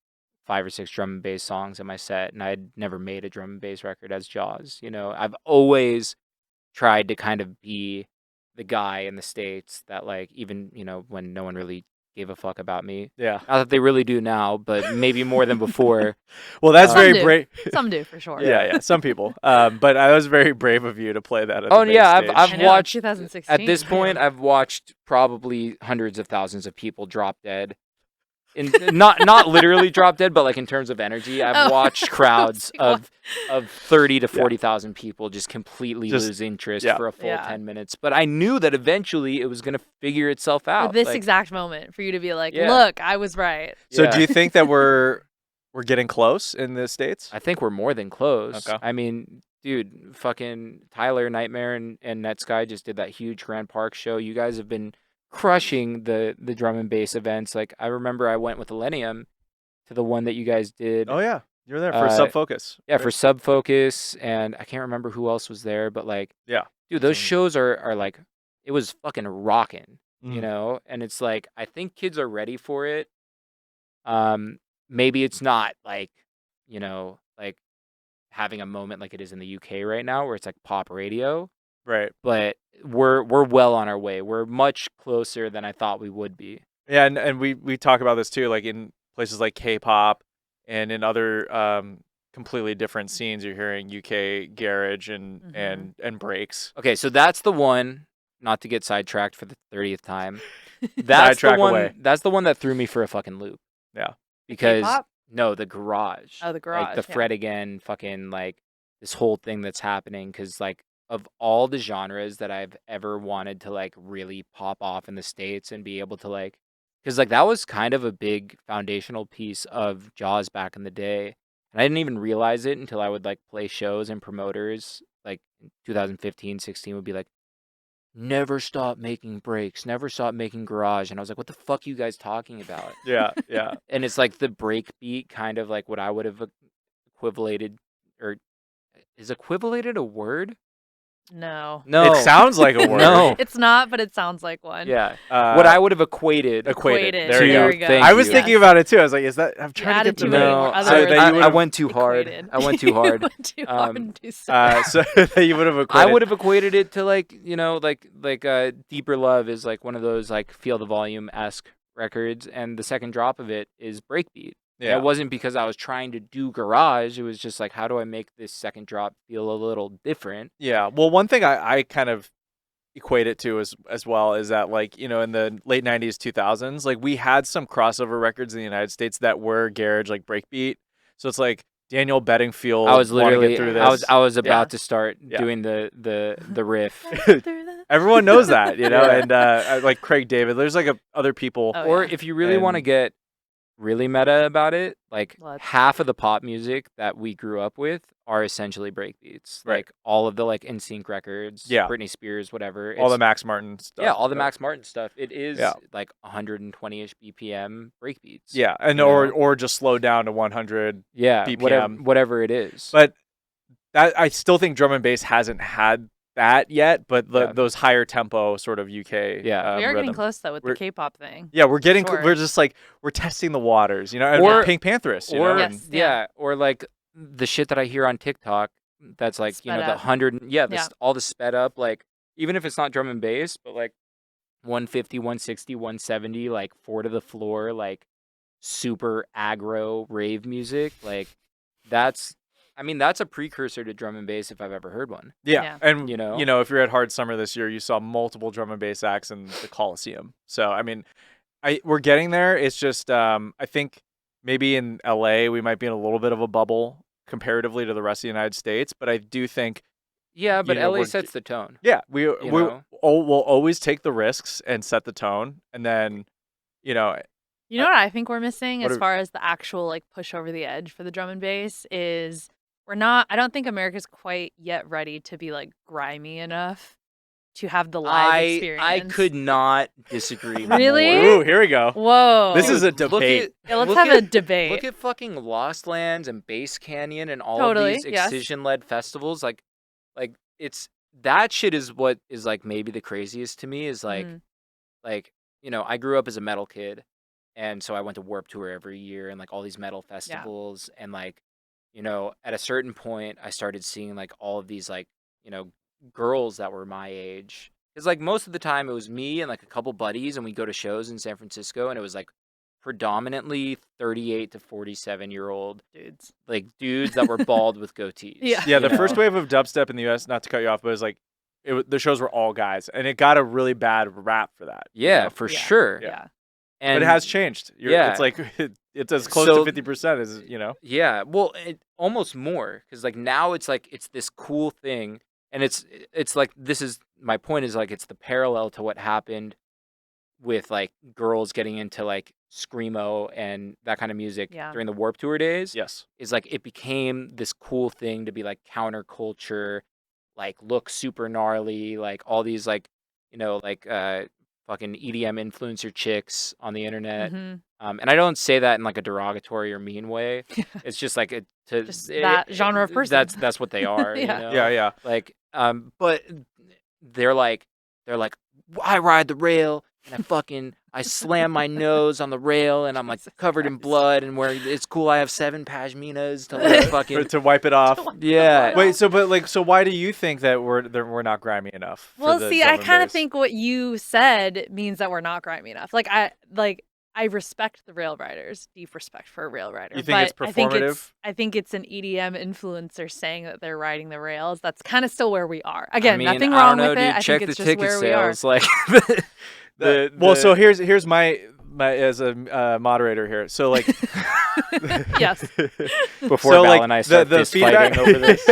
5 or 6 drum and bass songs in my set, and I'd never made a drum and bass record as Jauz. You know, I've always tried to kind of be the guy in the States that like even when no one really gave a fuck about me. Yeah. Not that they really do now, but maybe more than before. Well, that's Some very do. brave. Some do for sure. Yeah, some people. But I was very brave of you to play that at the Oh base yeah, stage. I've I know, watched 2016. at this point. damn. I've watched probably hundreds of thousands of people drop dead. Not literally drop dead, but like in terms of energy, I've Oh. watched crowds I was of 30 to 40,000 people just completely Just- lose interest yeah. for a full Yeah. 10 minutes. But I knew that eventually it was gonna figure itself For out. this like, exact moment, for you to be like, Yeah. look, I was right. So yeah. do you think that we're getting close in the States? I think we're more than close. Okay. I mean, dude, fucking Tyler, Nightmare, and Netsky just did that huge Grand Park show. You guys have been crushing the drum and bass events. Like I remember I went with Millennium to the one that you guys did. Oh yeah, you were there for Uh, Sub Focus. Yeah, for Sub Focus, and I can't remember who else was there, but like, Yeah. dude, those Some- shows are like, it was fucking rocking, you Mhm. know. And it's like, I think kids are ready for it. Maybe it's not like, like having a moment like it is in the UK right now, where it's like pop radio, right. but we're well on our way. We're much closer than I thought we would be. Yeah, and we talk about this too, like in places like K-pop and in other completely different scenes. You're hearing UK garage and breaks. Okay, so that's the one. Not to get sidetracked for the 30th time. That's the Sidetrack one. away. That's the one that threw me for a fucking loop. Yeah. Because K-pop? no, the garage. Oh, the Like garage, the yeah. Fred again, fucking like this whole thing that's happening. Because like of all the genres that I've ever wanted to like really pop off in the States and be able to like, because like that was kind of a big foundational piece of Jauz back in the day, and I didn't even realize it until I would like play shows and promoters like in 2015, 16 would be like, never stop making breaks, never stop making garage. And I was like, what the fuck are you guys talking about? Yeah, yeah. And it's like the break beat, kind of like what I would have equivalated, or is equivalated a word? No. No. It sounds like a word. No. It's not, but it sounds like one. Yeah. Uh, What I would have equated. equated. There to you go. we go. thank I was you. thinking Yes. about it too. I was like, is that? I'm You trying to added get the too many No, more other so words. that you I would've went too hard. Equated. I went too hard. You went too hard Um, too soon. so that you would have equated. I would have equated it to like, Deeper Love is like one of those like Feel the Volume-esque records, and the second drop of it is Breakbeat. And Yeah. it wasn't because I was trying to do garage. It was just like, how do I make this second drop feel a little different? Yeah. Well, one thing I kind of equate it to as well is that, like, in the late 90s, 2000s, like we had some crossover records in the United States that were garage, like breakbeat. So it's like Daniel Bedingfield. I was wanna literally, get through this. I was about Yeah. to start Yeah. doing the riff. Everyone knows that, Yeah. and like Craig David. There's like other people. Oh, Or yeah. if you really want to And- get really meta about it, like Let's. half of the pop music that we grew up with are essentially breakbeats. Right. Like all of the like NSYNC records, Yeah. Britney Spears, whatever. all the It's- Max Martin stuff. yeah, all the Max Martin stuff. It is Yeah. like 120-ish BPM breakbeats. Yeah, and you know? or just slow down to 100. Yeah, BPM. whatever it is. But that I still think drum and bass hasn't had that yet. But Yeah. those higher tempo sort of UK. Yeah. We are getting rhythm. close though with We're- the K-pop thing. Yeah, we're getting. Sure. We're just like we're testing the waters, and Or- we're Pink Pantheress, or and- Yes. yeah, or like the shit that I hear on TikTok that's like, Sped the up. 100, Yeah. all the sped up, like even if it's not drum and bass, but like 150, 160, 170, like four to the floor, like super aggro rave music, like that's a precursor to drum and bass if I've ever heard one. yeah. Yeah. And You know? if you're at Hard Summer this year, you saw multiple drum and bass acts in the Coliseum. So I mean, we're getting there. It's just I think maybe in LA we might be in a little bit of a bubble comparatively to the rest of the United States, but I do think Yeah, but know, LA we're- sets the tone. yeah, we'll know? always take the risks and set the tone, and then You know what I think we're missing What as are- far as the actual like push over the edge for the drum and bass is I don't think America's quite yet ready to be like grimy enough to have the live experience. I could not disagree Really? more. ooh, here we go. Whoa. This is a Look debate. at- Yeah, let's look have at- a debate. Look at fucking Lost Lands and Bass Canyon and all Totally, of these yes. Excision-led festivals. Like it's that shit is what is like maybe the craziest to me is like, Mhm. I grew up as a metal kid, and so I went to Warped Tour every year and like all these metal festivals, and like, at a certain point I started seeing like all of these like, girls that were my age Because like most of the time it was me and like a couple buddies, and we go to shows in San Francisco, and it was like predominantly 38 to 47-year-old dudes that were bald with goatees. Yeah, the first wave of dubstep in the US, not to cut you off, but it was like the shows were all guys, and it got a really bad rap for that. Yeah, for sure. Yeah. And but it has changed. It's like it's as close to 50% as Yeah, well, almost more, because like now it's like it's this cool thing, and it's like this is my point is like it's the parallel to what happened with like girls getting into like screamo and that kind of music during the Warped Tour days. Yes, is like it became this cool thing to be like counterculture, like look super gnarly, like all these like like fucking EDM influencer chicks on the internet. And I don't say that in like a derogatory or mean way. It's just like that genre of person. That's what they are. Yeah. Like but they're like I ride the rail and I slam my nose on the rail and I'm like covered in blood and it's cool. I have 7 pashminas to like fucking to wipe it off. Yeah. Wait, so why do you think that we're not grimy enough? Well, see, I kind of think what you said means that we're not grimy enough. I respect the rail riders, deep respect for a rail rider. You think it's performative? I think it's an EDM influencer saying that they're riding the rails. That's kind of still where we are. Again, nothing wrong with it. I think it's just where we are. Like well, so here's my as a moderator here. So like yes. Before Val and I start fist fighting over this.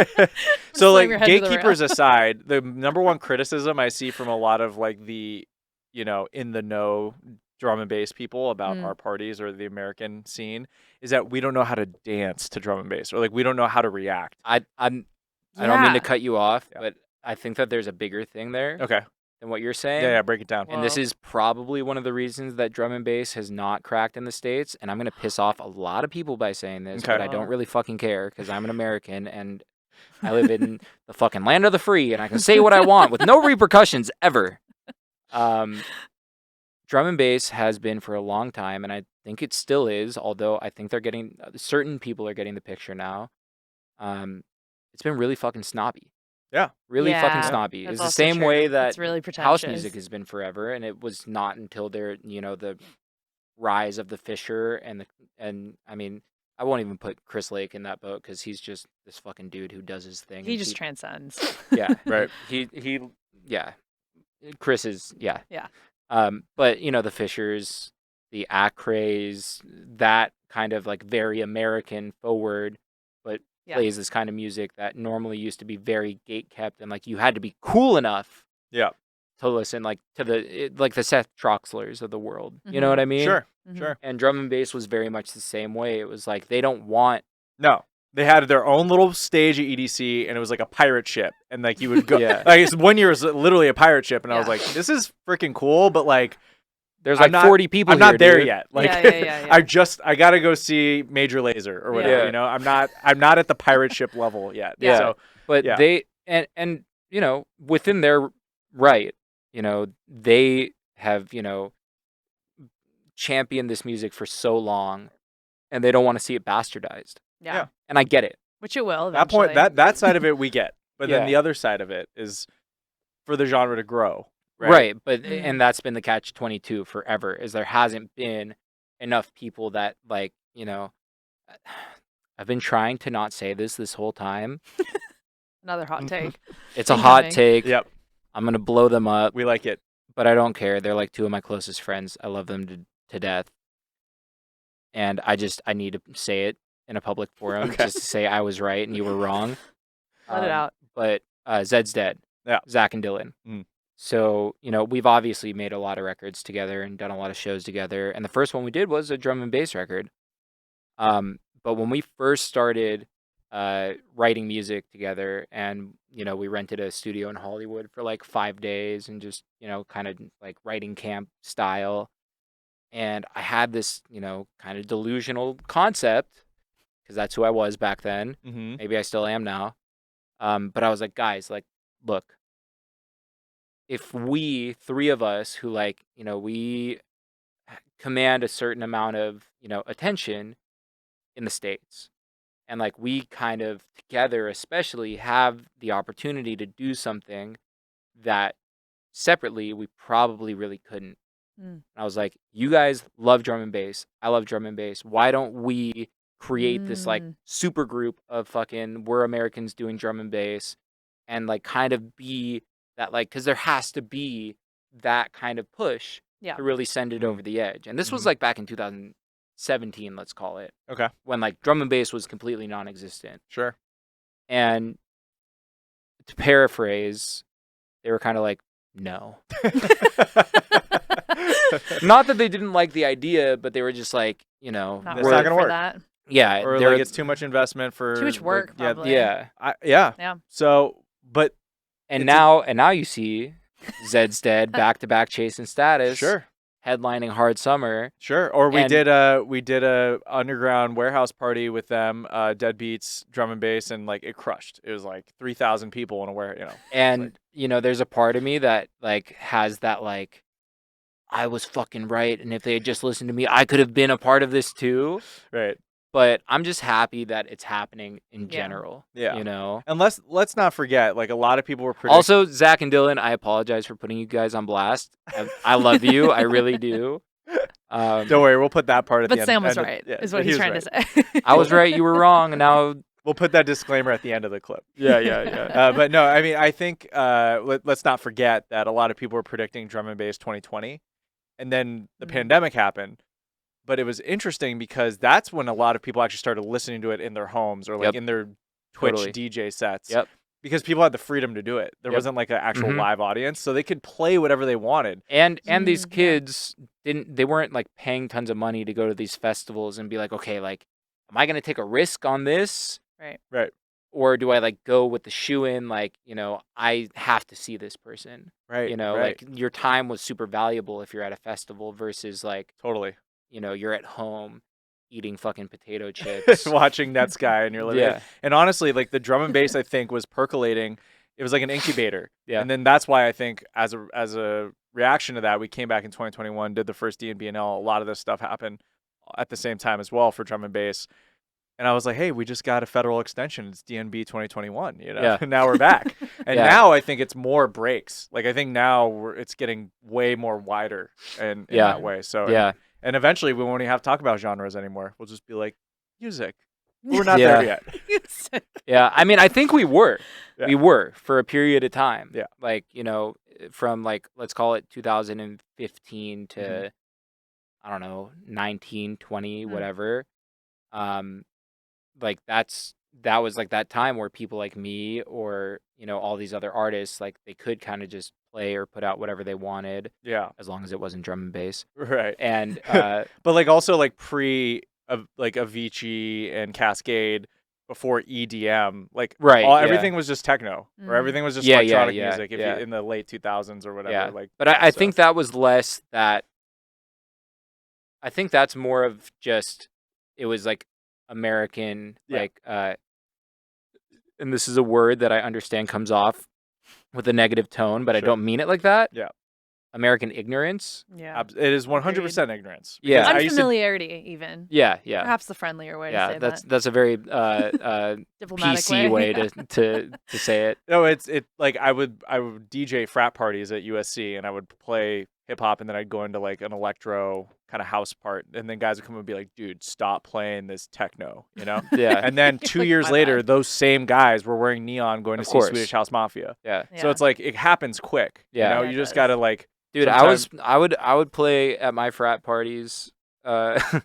So like gatekeepers aside, the number one criticism I see from a lot of like the in the know drum and bass people about our parties or the American scene is that we don't know how to dance to drum and bass, or like we don't know how to react. I don't mean to cut you off, but I think that there's a bigger thing there. Okay. Than what you're saying. Yeah, break it down. And this is probably one of the reasons that drum and bass has not cracked in the States. And I'm going to piss off a lot of people by saying this, but I don't really fucking care because I'm an American and I live in the fucking land of the free and I can say what I want with no repercussions ever. Drum and bass has been for a long time, and I think it still is, although I think certain people are getting the picture now. It's been really fucking snobby. Yeah. Really fucking snobby. It's the same way that really house music has been forever, and it was not until the rise of the Fisher and I mean, I won't even put Chris Lake in that boat because he's just this fucking dude who does his thing. He just transcends. Yeah. Right. He Chris is Yeah. but the Fishers, the Acrays, that kind of like very American forward, but plays this kind of music that normally used to be very gate kept and like you had to be cool enough to listen like to the Seth Troxlers of the world. You know what I mean? Sure. And drum and bass was very much the same way. It was like they don't want they had their own little stage at EDC, and it was like a pirate ship, and like you would go like one year was literally a pirate ship, and I was like, this is freaking cool, but like there's like 40 people I'm not there dude. yet. Like yeah. I gotta go see Major Lazer or whatever, I'm not at the pirate ship level yet. Yeah. So, but they and within their right, they have, championed this music for so long and they don't want to see it bastardized. Yeah. And I get it. Which it will that eventually. point that side of it we get. But then the other side of it is for the genre to grow. Right, but and that's been the catch-22 forever, is there hasn't been enough people that like, I've been trying to not say this whole time. Another hot take. It's a hot take. Yep. I'm going to blow them up. We like it. But I don't care. They're like 2 of my closest friends. I love them to death. And I need to say it in a public forum just to say I was right and you were wrong. Let it out. But Zeds Dead. Yeah. Zach and Dylan. So, we've obviously made a lot of records together and done a lot of shows together. And the first one we did was a drum and bass record. But when we first started writing music together and, we rented a studio in Hollywood for like 5 days and just, kind of like writing camp style. And I had this, kind of delusional concept because that's who I was back then. Maybe I still am now. But I was like, guys, like, look. If we 3 of us who like, we command a certain amount of, attention in the States and like we kind of together especially have the opportunity to do something that separately, we probably really couldn't. Mm. And I was like, you guys love drum and bass. I love drum and bass. Why don't we create this like super group of fucking we're Americans doing drum and bass and like kind of be that like, because there has to be that kind of push to really send it over the edge. And this was like back in 2017, let's call it. Okay. When like drum and bass was completely non-existent. Sure. And to paraphrase, they were kind of like, no. Not that they didn't like the idea, but they were just like, you know, it's not gonna work. That. Yeah, or like it's too much investment for too much work. Like, probably. Yeah. Yeah. So, but and now you see Zeds Dead back-to-back chasing status. Sure. Headlining Hard Summer. Sure. Or we did a underground warehouse party with them, Dead Beats, drum and bass, and like it crushed. It was like 3,000 people in a warehouse, you know. And like, you know, there's a part of me that like has that like I was fucking right, and if they had just listened to me, I could have been a part of this too. Right. But I'm just happy that it's happening in general. Yeah. You know? And let's not forget, like a lot of people were predicting. Also, Zach and Dylan, I apologize for putting you guys on blast. I love you. I really do. Don't worry, we'll put that part at the end. But Sam was right, is what he's trying to say. I was right, you were wrong, and now we'll put that disclaimer at the end of the clip. Yeah. But no, I mean, I think let's not forget that a lot of people were predicting drum and bass 2020, and then the pandemic happened. But it was interesting because that's when a lot of people actually started listening to it in their homes or like in their Twitch DJ sets. Yep. Because people had the freedom to do it. There wasn't like an actual live audience, so they could play whatever they wanted. And these kids they weren't like paying tons of money to go to these festivals and be like, okay, like, am I gonna take a risk on this? Right. Or do I like go with the shoe in, like, you know, I have to see this person. Right. You know, right. like your time was super valuable if you're at a festival versus like totally. You know, you're at home eating fucking potato chips. Watching Netsky in your living room. And honestly, like the drum and bass I think was percolating. It was like an incubator. And then that's why I think as a reaction to that, we came back in 2021, did the first DNBNL. A lot of this stuff happened at the same time as well for drum and bass. And I was like, hey, we just got a federal extension. It's DNB 2021, you know. And now we're back. And now I think it's more breaks. Like I think now it's getting way more wider in that way. So and eventually we won't even have to talk about genres anymore. We'll just be like, music. We're not there yet. Yeah, I mean, I think we were. We were for a period of time. Yeah. Like, you know, from like, let's call it 2015 to, I don't know, 19, 20, whatever. Like that was like that time where people like me or, you know, all these other artists, like they could kind of just play or put out whatever they wanted. Yeah. As long as it wasn't drum and bass. Right. And but like also like like Avicii and Cascade before EDM, like everything was just techno or everything was just electronic music in the late 2000s or whatever. Yeah. Like, but I think that was less that. I think that's more of just it was like American like and this is a word that I understand comes off with a negative tone, but I don't mean it like that. Yeah. American ignorance. Yeah. It is 100% ignorance. Yeah. Unfamiliarity even. Yeah. Perhaps the friendlier way to say that. That's a very diplomatic PC way to say it. No, it's like I would DJ frat parties at USC and I would play hip hop and then I'd go into like an electro kind of house part and then guys would come and be like, dude, stop playing this techno, you know? Yeah. And then 2 years later, those same guys were wearing neon going to see Swedish House Mafia. Yeah. So it's like it happens quick. Yeah. You know, you just gotta like dude, I would play at my frat parties. I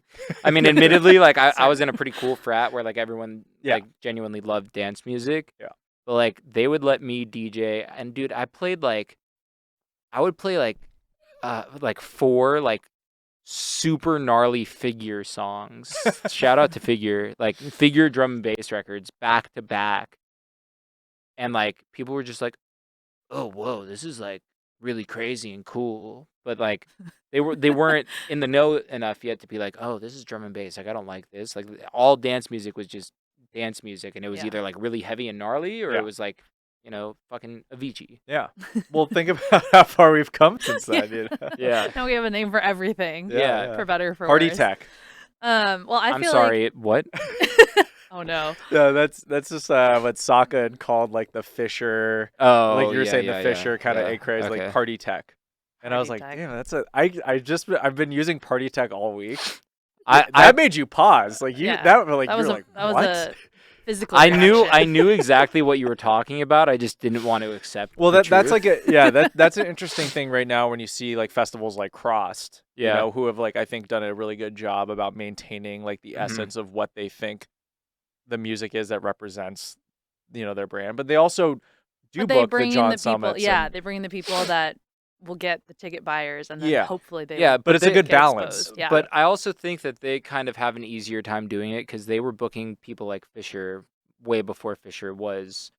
mean, admittedly, like I was in a pretty cool frat where like everyone like genuinely loved dance music. Yeah. But like they would let me DJ and dude, I would play like 4 like super gnarly Figure songs. Shout out to Figure, like Figure drum and bass records back to back. And like people were just like, "Oh, whoa, this is like really crazy and cool." But like they weren't in the know enough yet to be like, "Oh, this is drum and bass. Like I don't like this." Like all dance music was just dance music and it was either like really heavy and gnarly or it was like, you know, fucking Avicii. Yeah. Well, think about how far we've come since then. You know? Yeah. Now we have a name for everything. Yeah. For better or for Party worse. tech. Well, I'm sorry. like... What? Oh no. Yeah, that's just what Sokka had called like the Fisher, like Oh, you were yeah, saying the yeah, Fisher kind of yeah. a craze, like Okay. party tech. And I was Party like, tech. damn, I've been using party tech all week. I That made you pause, like Yeah. you're was like, that was what? a physical I reaction. knew exactly what you were talking about. I just didn't want to accept Well, the that's like truth. that's an interesting thing right now when you see like festivals like Crossed, you Yeah. know, who have like I think done a really good job about maintaining like the Mhm. essence of what they think the music is that represents, you know, their brand. But they also do But they book the bring in John the people. Summits Yeah, and they bring in the people that will get the ticket buyers, and then yeah, hopefully they Yeah, will but it's a they- good get balance. exposed. Yeah. But I also think that they kind of have an easier time doing it because they were booking people like Fisher way before Fisher was,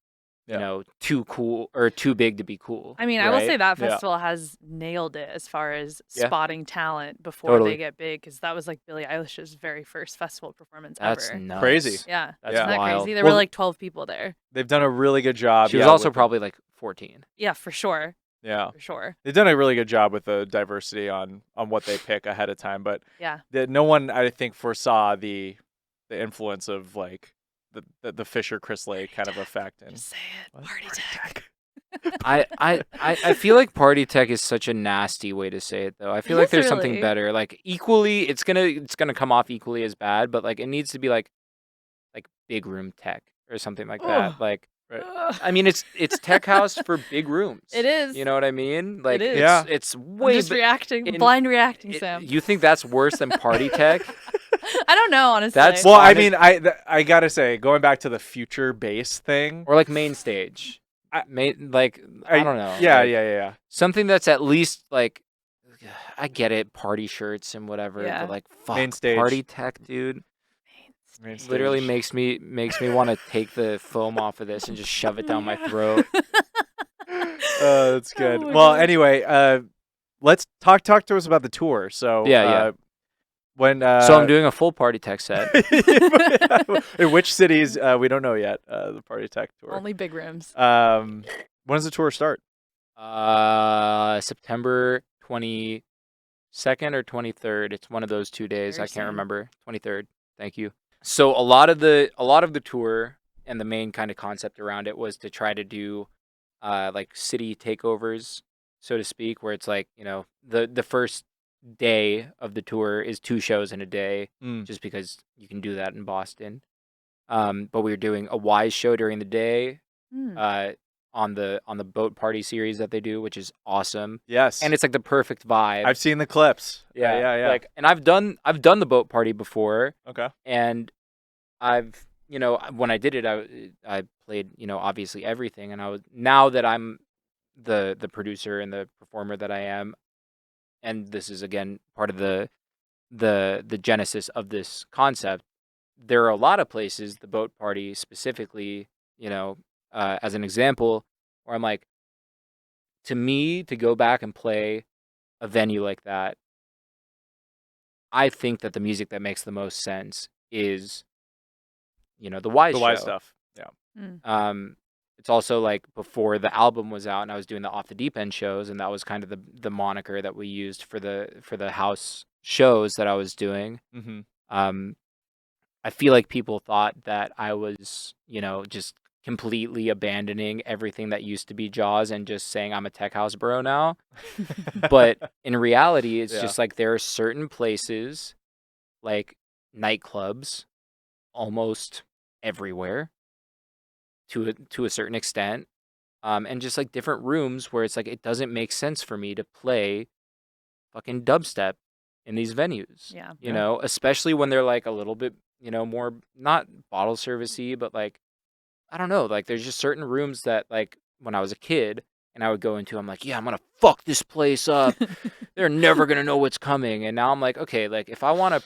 Yeah. you know, too cool or too big to be cool. I mean, I will say right? that Yeah. festival has nailed it as far as Yeah. spotting talent before Totally. they get big, because that was like Billie Eilish's very first festival performance That's ever. nuts. Crazy. Yeah, That's isn't that wild. crazy? There Well, were like 12 people there. They've done a really good job. She was yeah, also with probably like 14. Yeah, for sure, yeah. for sure. They've done a really good job with the diversity on what they pick ahead of time, but Yeah, no one I think foresaw the influence of like the Fisher Chris Lake kind of effect and just say it. What? Party tech. I feel like party tech is such a nasty way to say it though. I feel It like is there's something really. better. Like equally it's gonna come off equally as bad, but like it needs to be like big room tech or something like that. Ugh. Like Right. I mean it's tech house for big rooms. It is. You know what I mean? Like is. Yeah. it's I'm way just reacting, in- blind reacting, Sam. You think that's worse than party tech? I don't know, honestly. That's- Well, I honest- mean, I gotta say, going back to the future bass thing, Or like main stage? I- I don't know. Yeah, like, yeah. Something that's at least like I get it, party shirts and whatever, Yeah. but like fuck Main stage. party tech, dude. Main stage. Literally makes me want to take the foam off of this and just shove it down my throat. That's good. Oh my Well, gosh. anyway, let's talk to us about the tour. So Yeah. When So I'm doing a full party tech set. in which cities we don't know yet. The Party Tech tour. Only big rooms. When does the tour start? September 22nd or 23rd. It's one of those 2 days. Very I can't soon. remember. 23rd. Thank you. So a lot of the tour and the main kind of concept around it was to try to do like city takeovers, so to speak, where it's like, you know, the first day of the tour is 2 shows in a day, just because you can do that in Boston. But we were doing a Wise show during the day, Hmm. on the boat party series that they do, which is awesome. Yes. And it's like the perfect vibe. I've seen the clips. Yeah. Like, and I've done the boat party before, Okay. and I've, you know, when I did it, I played, you know, obviously everything, and now that I'm the producer and the performer that I am, and this is again part of the genesis of this concept. There are a lot of places, the boat party specifically, you know, as an example, where I'm like, to me, to go back and play a venue like that, I think that the music that makes the most sense is, you know, the Wise The show. Wise stuff. Yeah. It's also like before the album was out and I was doing the Off the Deep End shows, and that was kind of the moniker that we used for the house shows that I was doing. Mm-hmm. I feel like people thought that I was, you know, just completely abandoning everything that used to be Jauz and just saying I'm a tech house bro now. But in reality, it's Yeah. just like there are certain places, like nightclubs, almost everywhere, to a certain extent, and just like different rooms where it's like it doesn't make sense for me to play fucking dubstep in these venues. Yeah. You know, especially when they're like a little bit, you know, more not bottle servicey, but like I don't know, like there's just certain rooms that like when I was a kid and I would go into, I'm like, yeah, I'm gonna fuck this place up. They're never gonna know what's coming. And now I'm like, okay, like if I want to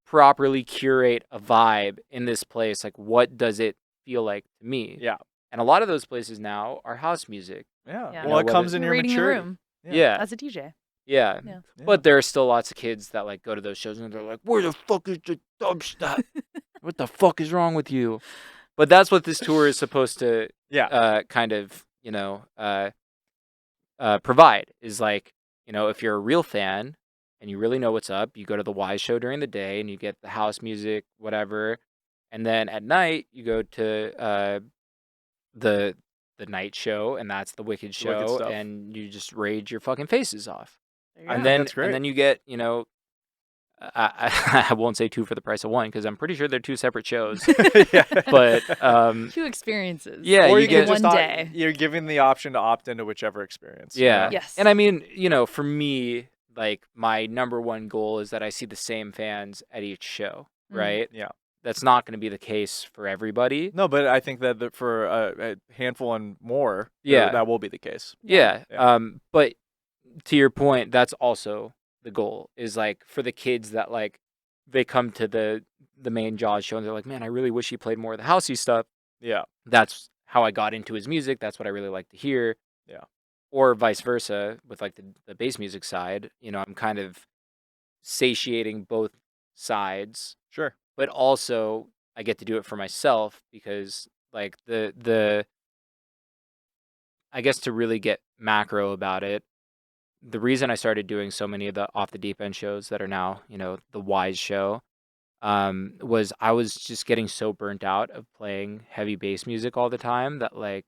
properly curate a vibe in this place, like what does it feel like to me? Yeah. And a lot of those places now are house music. Yeah. Yeah. Well, You know, it comes in You're your reading the maturity. room Yeah. as a DJ. Yeah. Yeah. But there are still lots of kids that like go to those shows and they're like, where the fuck is the dubstep? What the fuck is wrong with you? But that's what this tour is supposed to kind of, you know, provide, is like, you know, if you're a real fan and you really know what's up, you go to the Wise show during the day and you get the house music, whatever. And then at night you go to the night show, and that's the Wicked The Wicked show, stuff. and you just rage your fucking faces off. There you I go. think that's great. And then you get, you know, I won't say 2 for the price of 1 because I'm pretty sure they're 2 separate shows. Yeah. But 2 experiences. yeah, Or you you get can just one day. you're giving the option to opt into whichever experience. you yeah. know? Yes. And I mean, you know, for me, like my number one goal is that I see the same fans at each show, Mm. right? Yeah. That's not going to be the case for everybody. No, but I think that for a handful and more, Yeah. that will be the case. Yeah. Yeah. But to your point, that's also the goal, is like for the kids that like they come to the main Jaws show and they're like, man, I really wish he played more of the housey stuff. Yeah. That's how I got into his music. That's what I really like to hear. Yeah. Or vice versa with like the bass music side. You know, I'm kind of satiating both sides, Sure. but also I get to do it for myself because like the I guess to really get macro about it, the reason I started doing so many of the off the deep end shows that are now, you know, the Wise show, was I was just getting so burnt out of playing heavy bass music all the time that like,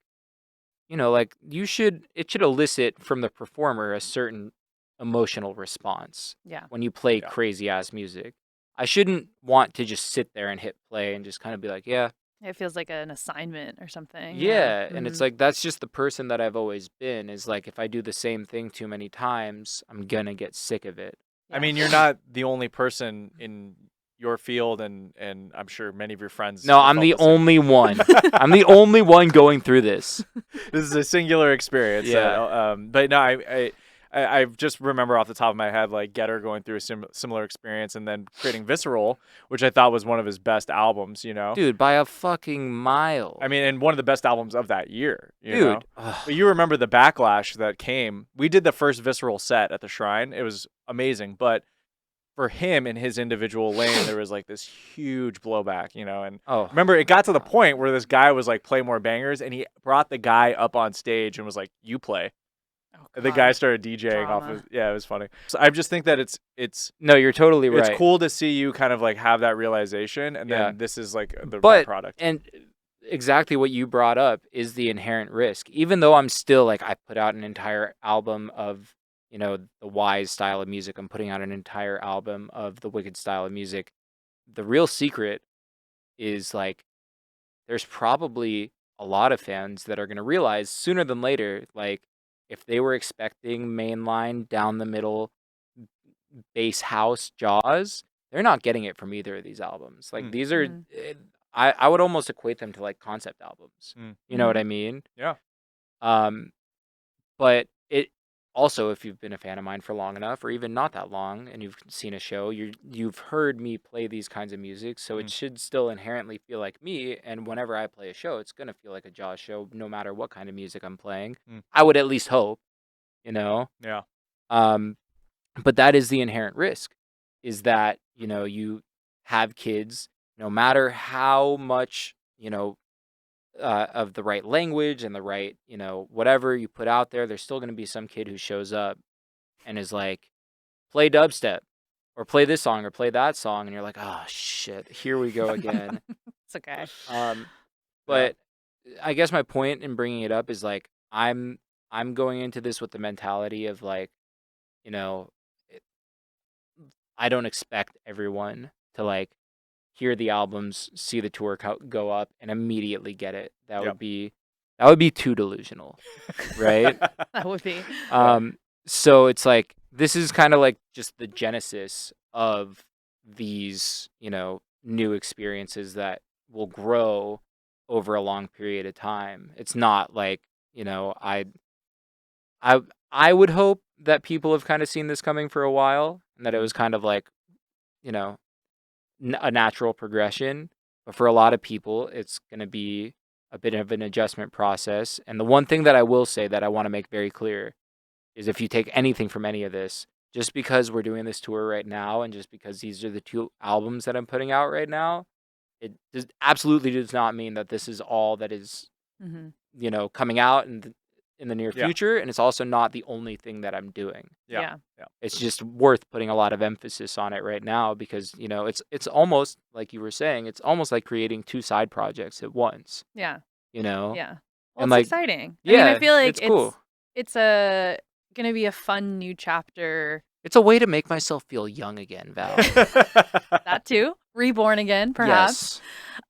you know, like it should elicit from the performer a certain emotional response Yeah. when you play Yeah. crazy ass music. I shouldn't want to just sit there and hit play and just kind of be like, yeah, It feels like an assignment or something. yeah. And it's Mhm. like, that's just the person that I've always been, is like, if I do the same thing too many times, I'm gonna get sick of it. I mean, you're not the only person in your field, and I'm sure many of your friends. No, have I'm felt the same. only one. I'm the only one going through this. This is a singular experience. Yeah. But no, I just remember off the top of my head like Getter going through a similar experience, and then creating Visceral, which I thought was one of his best albums. You know, Dude, by a fucking mile. I mean, and one of the best albums of that year. You know? Dude. ugh. But you remember the backlash that came. We did the first Visceral set at the Shrine. It was amazing, but for him in his individual lane, there was like this huge blowback, you know. And Oh. remember, it got to the point where this guy was like, play more bangers, and he brought the guy up on stage and was like, you play. Oh, And the God. guy started DJing off Drama. of, yeah, it was funny. So I just think that it's No, you're totally right. it's cool to see you kind of like have that realization, and Yeah. then this is like the But product. and exactly what you brought up is the inherent risk. Even though I'm still like, I put out an entire album of, you know, the Wise style of music, I'm putting out an entire album of the Wicked style of music. The real secret is like, there's probably a lot of fans that are going to realize sooner than later, like if they were expecting mainline down the middle bass house Jaws, they're not getting it from either of these albums. Like these are, Mhm. I would almost equate them to like concept albums. Mm. You know what Mhm. I mean? Yeah. But it also, if you've been a fan of mine for long enough, or even not that long, and you've seen a show, you've heard me play these kinds of music, so it should still inherently feel like me. And whenever I play a show, it's gonna feel like a Jaws show, no matter what kind of music I'm playing. Mm. I would at least hope, you know. Yeah. But that is the inherent risk, is that, you know, you have kids, no matter how much, you know, of the right language and the right, you know, whatever you put out there, there's still going to be some kid who shows up and is like, play dubstep or play this song or play that song. And you're like, oh shit, here we go again. It's okay. But I guess my point in bringing it up is like, I'm going into this with the mentality of like, you know, I don't expect everyone to like hear the albums, see the tour go up, and immediately get it. That Yep. would be too delusional, right? That would be. So it's like, this is kind of like just the genesis of these, you know, new experiences that will grow over a long period of time. It's not like, you know, I would hope that people have kind of seen this coming for a while, and that it was kind of like, you know, a natural progression. But for a lot of people, it's going to be a bit of an adjustment process. And the one thing that I will say that I want to make very clear is, if you take anything from any of this, just because we're doing this tour right now, and just because these are the 2 albums that I'm putting out right now, it absolutely does not mean that this is all that is, Mhm. you know, coming out, and in the near Yeah. future, and it's also not the only thing that I'm doing. Yeah. It's just worth putting a lot of emphasis on it right now because, you know, it's almost like you were saying, it's almost like creating 2 side projects at once, Yeah. you know? Yeah. Well, And it's like, exciting. I mean, I yeah, feel like it's cool. it's a gonna be a fun new chapter. It's a way to make myself feel young again, Val. That too. Reborn again, perhaps.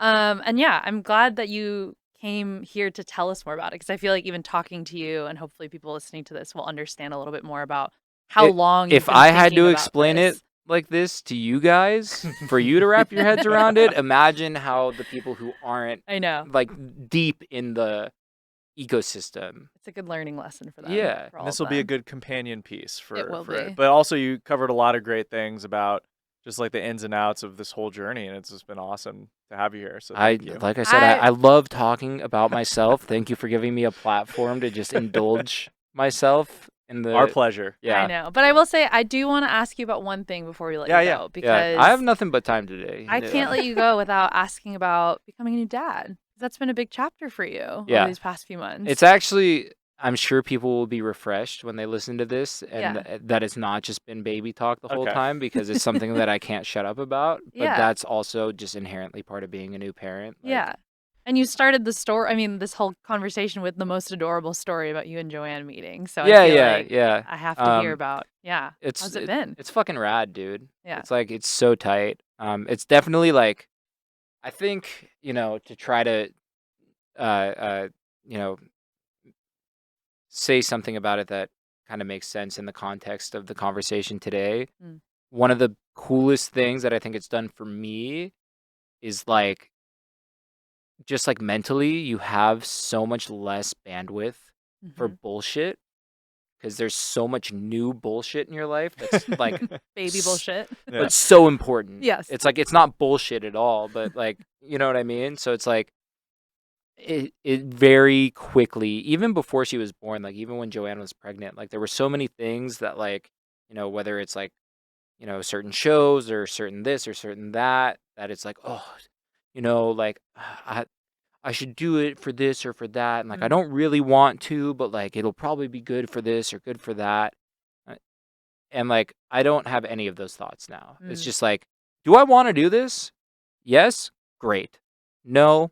Yes. And yeah, I'm glad that you came here to tell us more about it because I feel like even talking to you and hopefully people listening to this will understand a little bit more about how long you've If been I had thinking to about explain this. it like this to you guys, for you to wrap your heads around it, imagine how the people who aren't I know. like deep in the ecosystem. It's a good learning lesson for them. Yeah. for all This of will be a them. good companion piece for It will for be. But also, you covered a lot of great things about just like the ins and outs of this whole journey, and it's just been awesome to have you here. So thank you. Like I said, I love talking about myself. Thank you for giving me a platform to just indulge myself in the Our pleasure. Yeah. I know. But I will say I do want to ask you about one thing before we let you go because Yeah, I have nothing but time today. I can't let you go without asking about becoming a new dad. That's been a big chapter for you over these past few months. It's actually, I'm sure people will be refreshed when they listen to this and Yeah. that it's not just been baby talk the whole Okay. time because it's something that I can't shut up about. But Yeah. that's also just inherently part of being a new parent. Like, Yeah. And you started the story, I mean, this whole conversation with the most adorable story about you and Joanne meeting. So I feel like I have to hear about, how's it been? It's fucking rad, dude. Yeah. It's like, it's so tight. It's definitely like, I think, you know, to try to, you know, say something about it that kind of makes sense in the context of the conversation today. Mm. One of the coolest things that I think it's done for me is like, just like mentally, you have so much less bandwidth for Mhm. bullshit because there's so much new bullshit in your life that's like Baby bullshit. Yeah. but so important. Yes. It's like it's not bullshit at all, but like, you know what I mean? So it's like it very quickly, even before she was born, like even when Joanne was pregnant, like there were so many things that like, you know, whether it's like, you know, certain shows or certain this or certain that, that it's like, oh, you know, like I should do it for this or for that. And like, I Mm. don't really want to, but like, it'll probably be good for this or good for that. And like, I don't have any of those thoughts now. It's Mm. just like, do I want to do this? Yes. Great. No.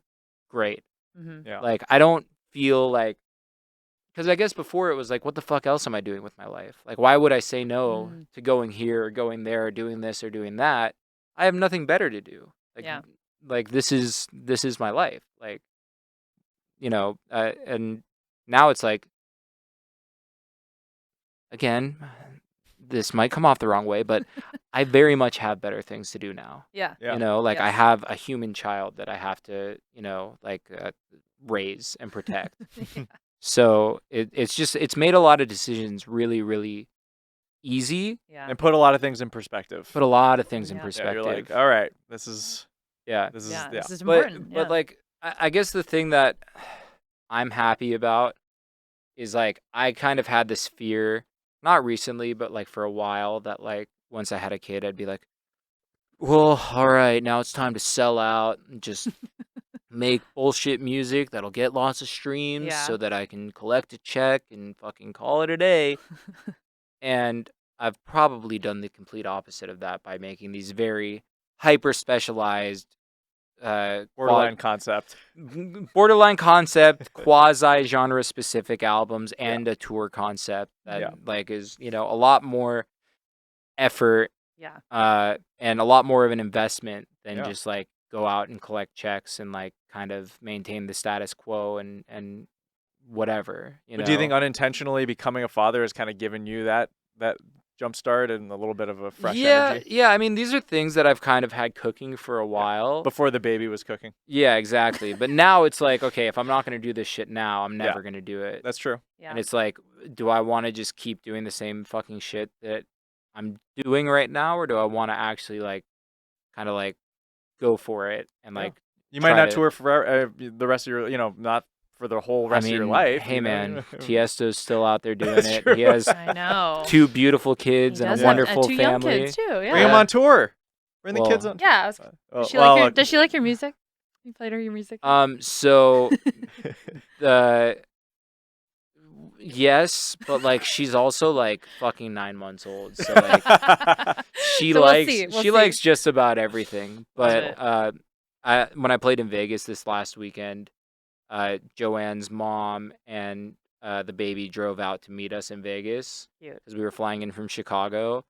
Great. Mhm. Yeah. Like, I don't feel like, because I guess before it was like, what the fuck else am I doing with my life? Like, why would I say no Mm. to going here or going there or doing this or doing that? I have nothing better to do. Like, Yeah. like this is my life. Like, you know, and now it's like, again, this might come off the wrong way, but I very much have better things to do now. Yeah. Yeah. You know, like I Yes. have a human child that I have to, you know, like raise and protect. Yeah. So it's made a lot of decisions really, really easy. Yeah. And put a lot of things in perspective. Put a lot of things in Yeah. Yeah, perspective. you're like, all right, this is Yeah. this is Yeah. yeah. This is But important. but like I guess the thing that I'm happy about is like I kind of had this fear, not recently, but like for a while, that like once I had a kid, I'd be like, well, all right, now it's time to sell out and just make bullshit music that'll get lots of streams Yeah. so that I can collect a check and fucking call it a day. And I've probably done the complete opposite of that by making these very hyper specialized Borderline concept. borderline concept, quasi genre specific albums and a tour concept that Yeah. like is, you know, a lot more effort Yeah. and a lot more of an investment than Yeah. just like go out and collect checks and like kind of maintain the status quo and whatever, you know. But do you think unintentionally becoming a father has kind of given you that jump start and a little bit of a fresh energy Yeah, I mean, these are things that I've kind of had cooking for a while. before the baby was cooking? Yeah, exactly. But now it's like, okay, if I'm not going to do this shit now, I'm never going to do it. That's true. Yeah. And it's like, do I want to just keep doing the same fucking shit that I'm doing right now, or do I want to actually like kind of like go for it and Yeah. like You might try not to- tour for the rest of your, not for the whole rest of your life. Hey you know? man, Tiesto's still out there doing That's it. true. He has I know. 2 beautiful kids He and does a have, wonderful 2 young family. kids too. Yeah. Bring them on tour. Bring the Well, kids on. Yeah. I was, Oh, does she well, like your look. Does she like your music? You played her your music. So Yes, but like she's also like fucking 9 months old, so like she So we'll likes see, we'll she see. likes just about everything. Love it. But when I played in Vegas this last weekend, Joanne's mom and the baby drove out to meet us in Vegas Cute. because we were flying in from Chicago,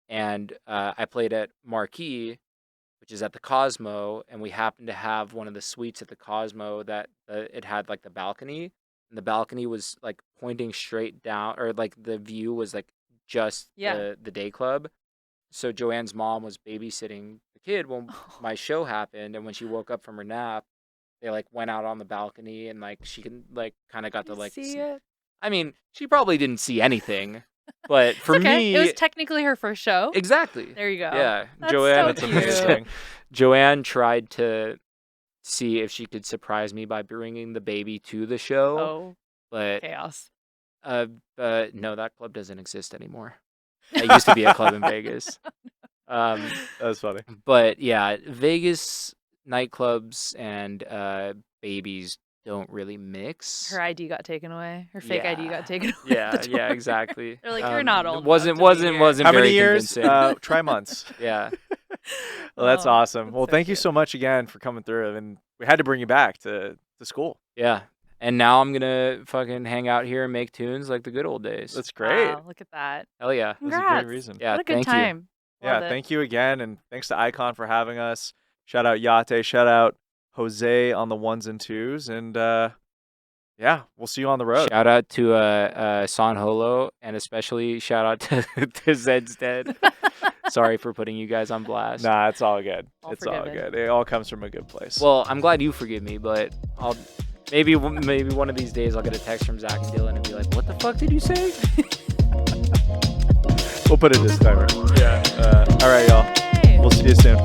and I played at Marquee, which is at the Cosmo, and we happened to have one of the suites at the Cosmo that it had like the balcony, and the balcony was like pointing straight down, or like the view was like just Yeah. the day club. So Joanne's mom was babysitting the kid when my show happened, and when she woke up from her nap, they like went out on the balcony, and like she can like kind of got to like see it. I mean, she probably didn't see anything, but for It's okay. me, It was technically her first show. exactly. There you go. Yeah, That's Joanne. so That's cute. amazing. Joanne tried to see if she could surprise me by bringing the baby to the show, Oh, but chaos. no, that club doesn't exist anymore. It used to be a club in Vegas. That's funny. But yeah, Vegas nightclubs and babies don't really mix. Her ID got taken away. Her fake ID Yeah. got taken away. Yeah, at the yeah, door. exactly. They're like, you're not old. Wasn't enough to be here." wasn't How very many years? convincing. Try months. Yeah. Well, that's Oh, awesome. that's Well, so thank you cute. so much again for coming through, and we had to bring you back to school. Yeah. And now I'm gonna fucking hang out here and make tunes like the good old days. That's great. Wow, look at that. Hell yeah. That's a great Congrats. reason. Yeah, What a good thank you. time. Yeah, Love it. thank you again, and thanks to Icon for having us. Shout out Yate, shout out Jose on the ones and twos, and yeah, we'll see you on the road. Shout out to San Holo, and especially shout out to Zeds Dead. Sorry for putting you guys on blast. Nah, it's all good. All It's all forgiven. good. It all comes from a good place. Well, I'm glad you forgive me, but I'll maybe one of these days I'll get a text from Zach and Dylan and be like, "What the fuck did you say?" we'll put a disclaimer. Yeah. All right, y'all. Yay. We'll see you soon.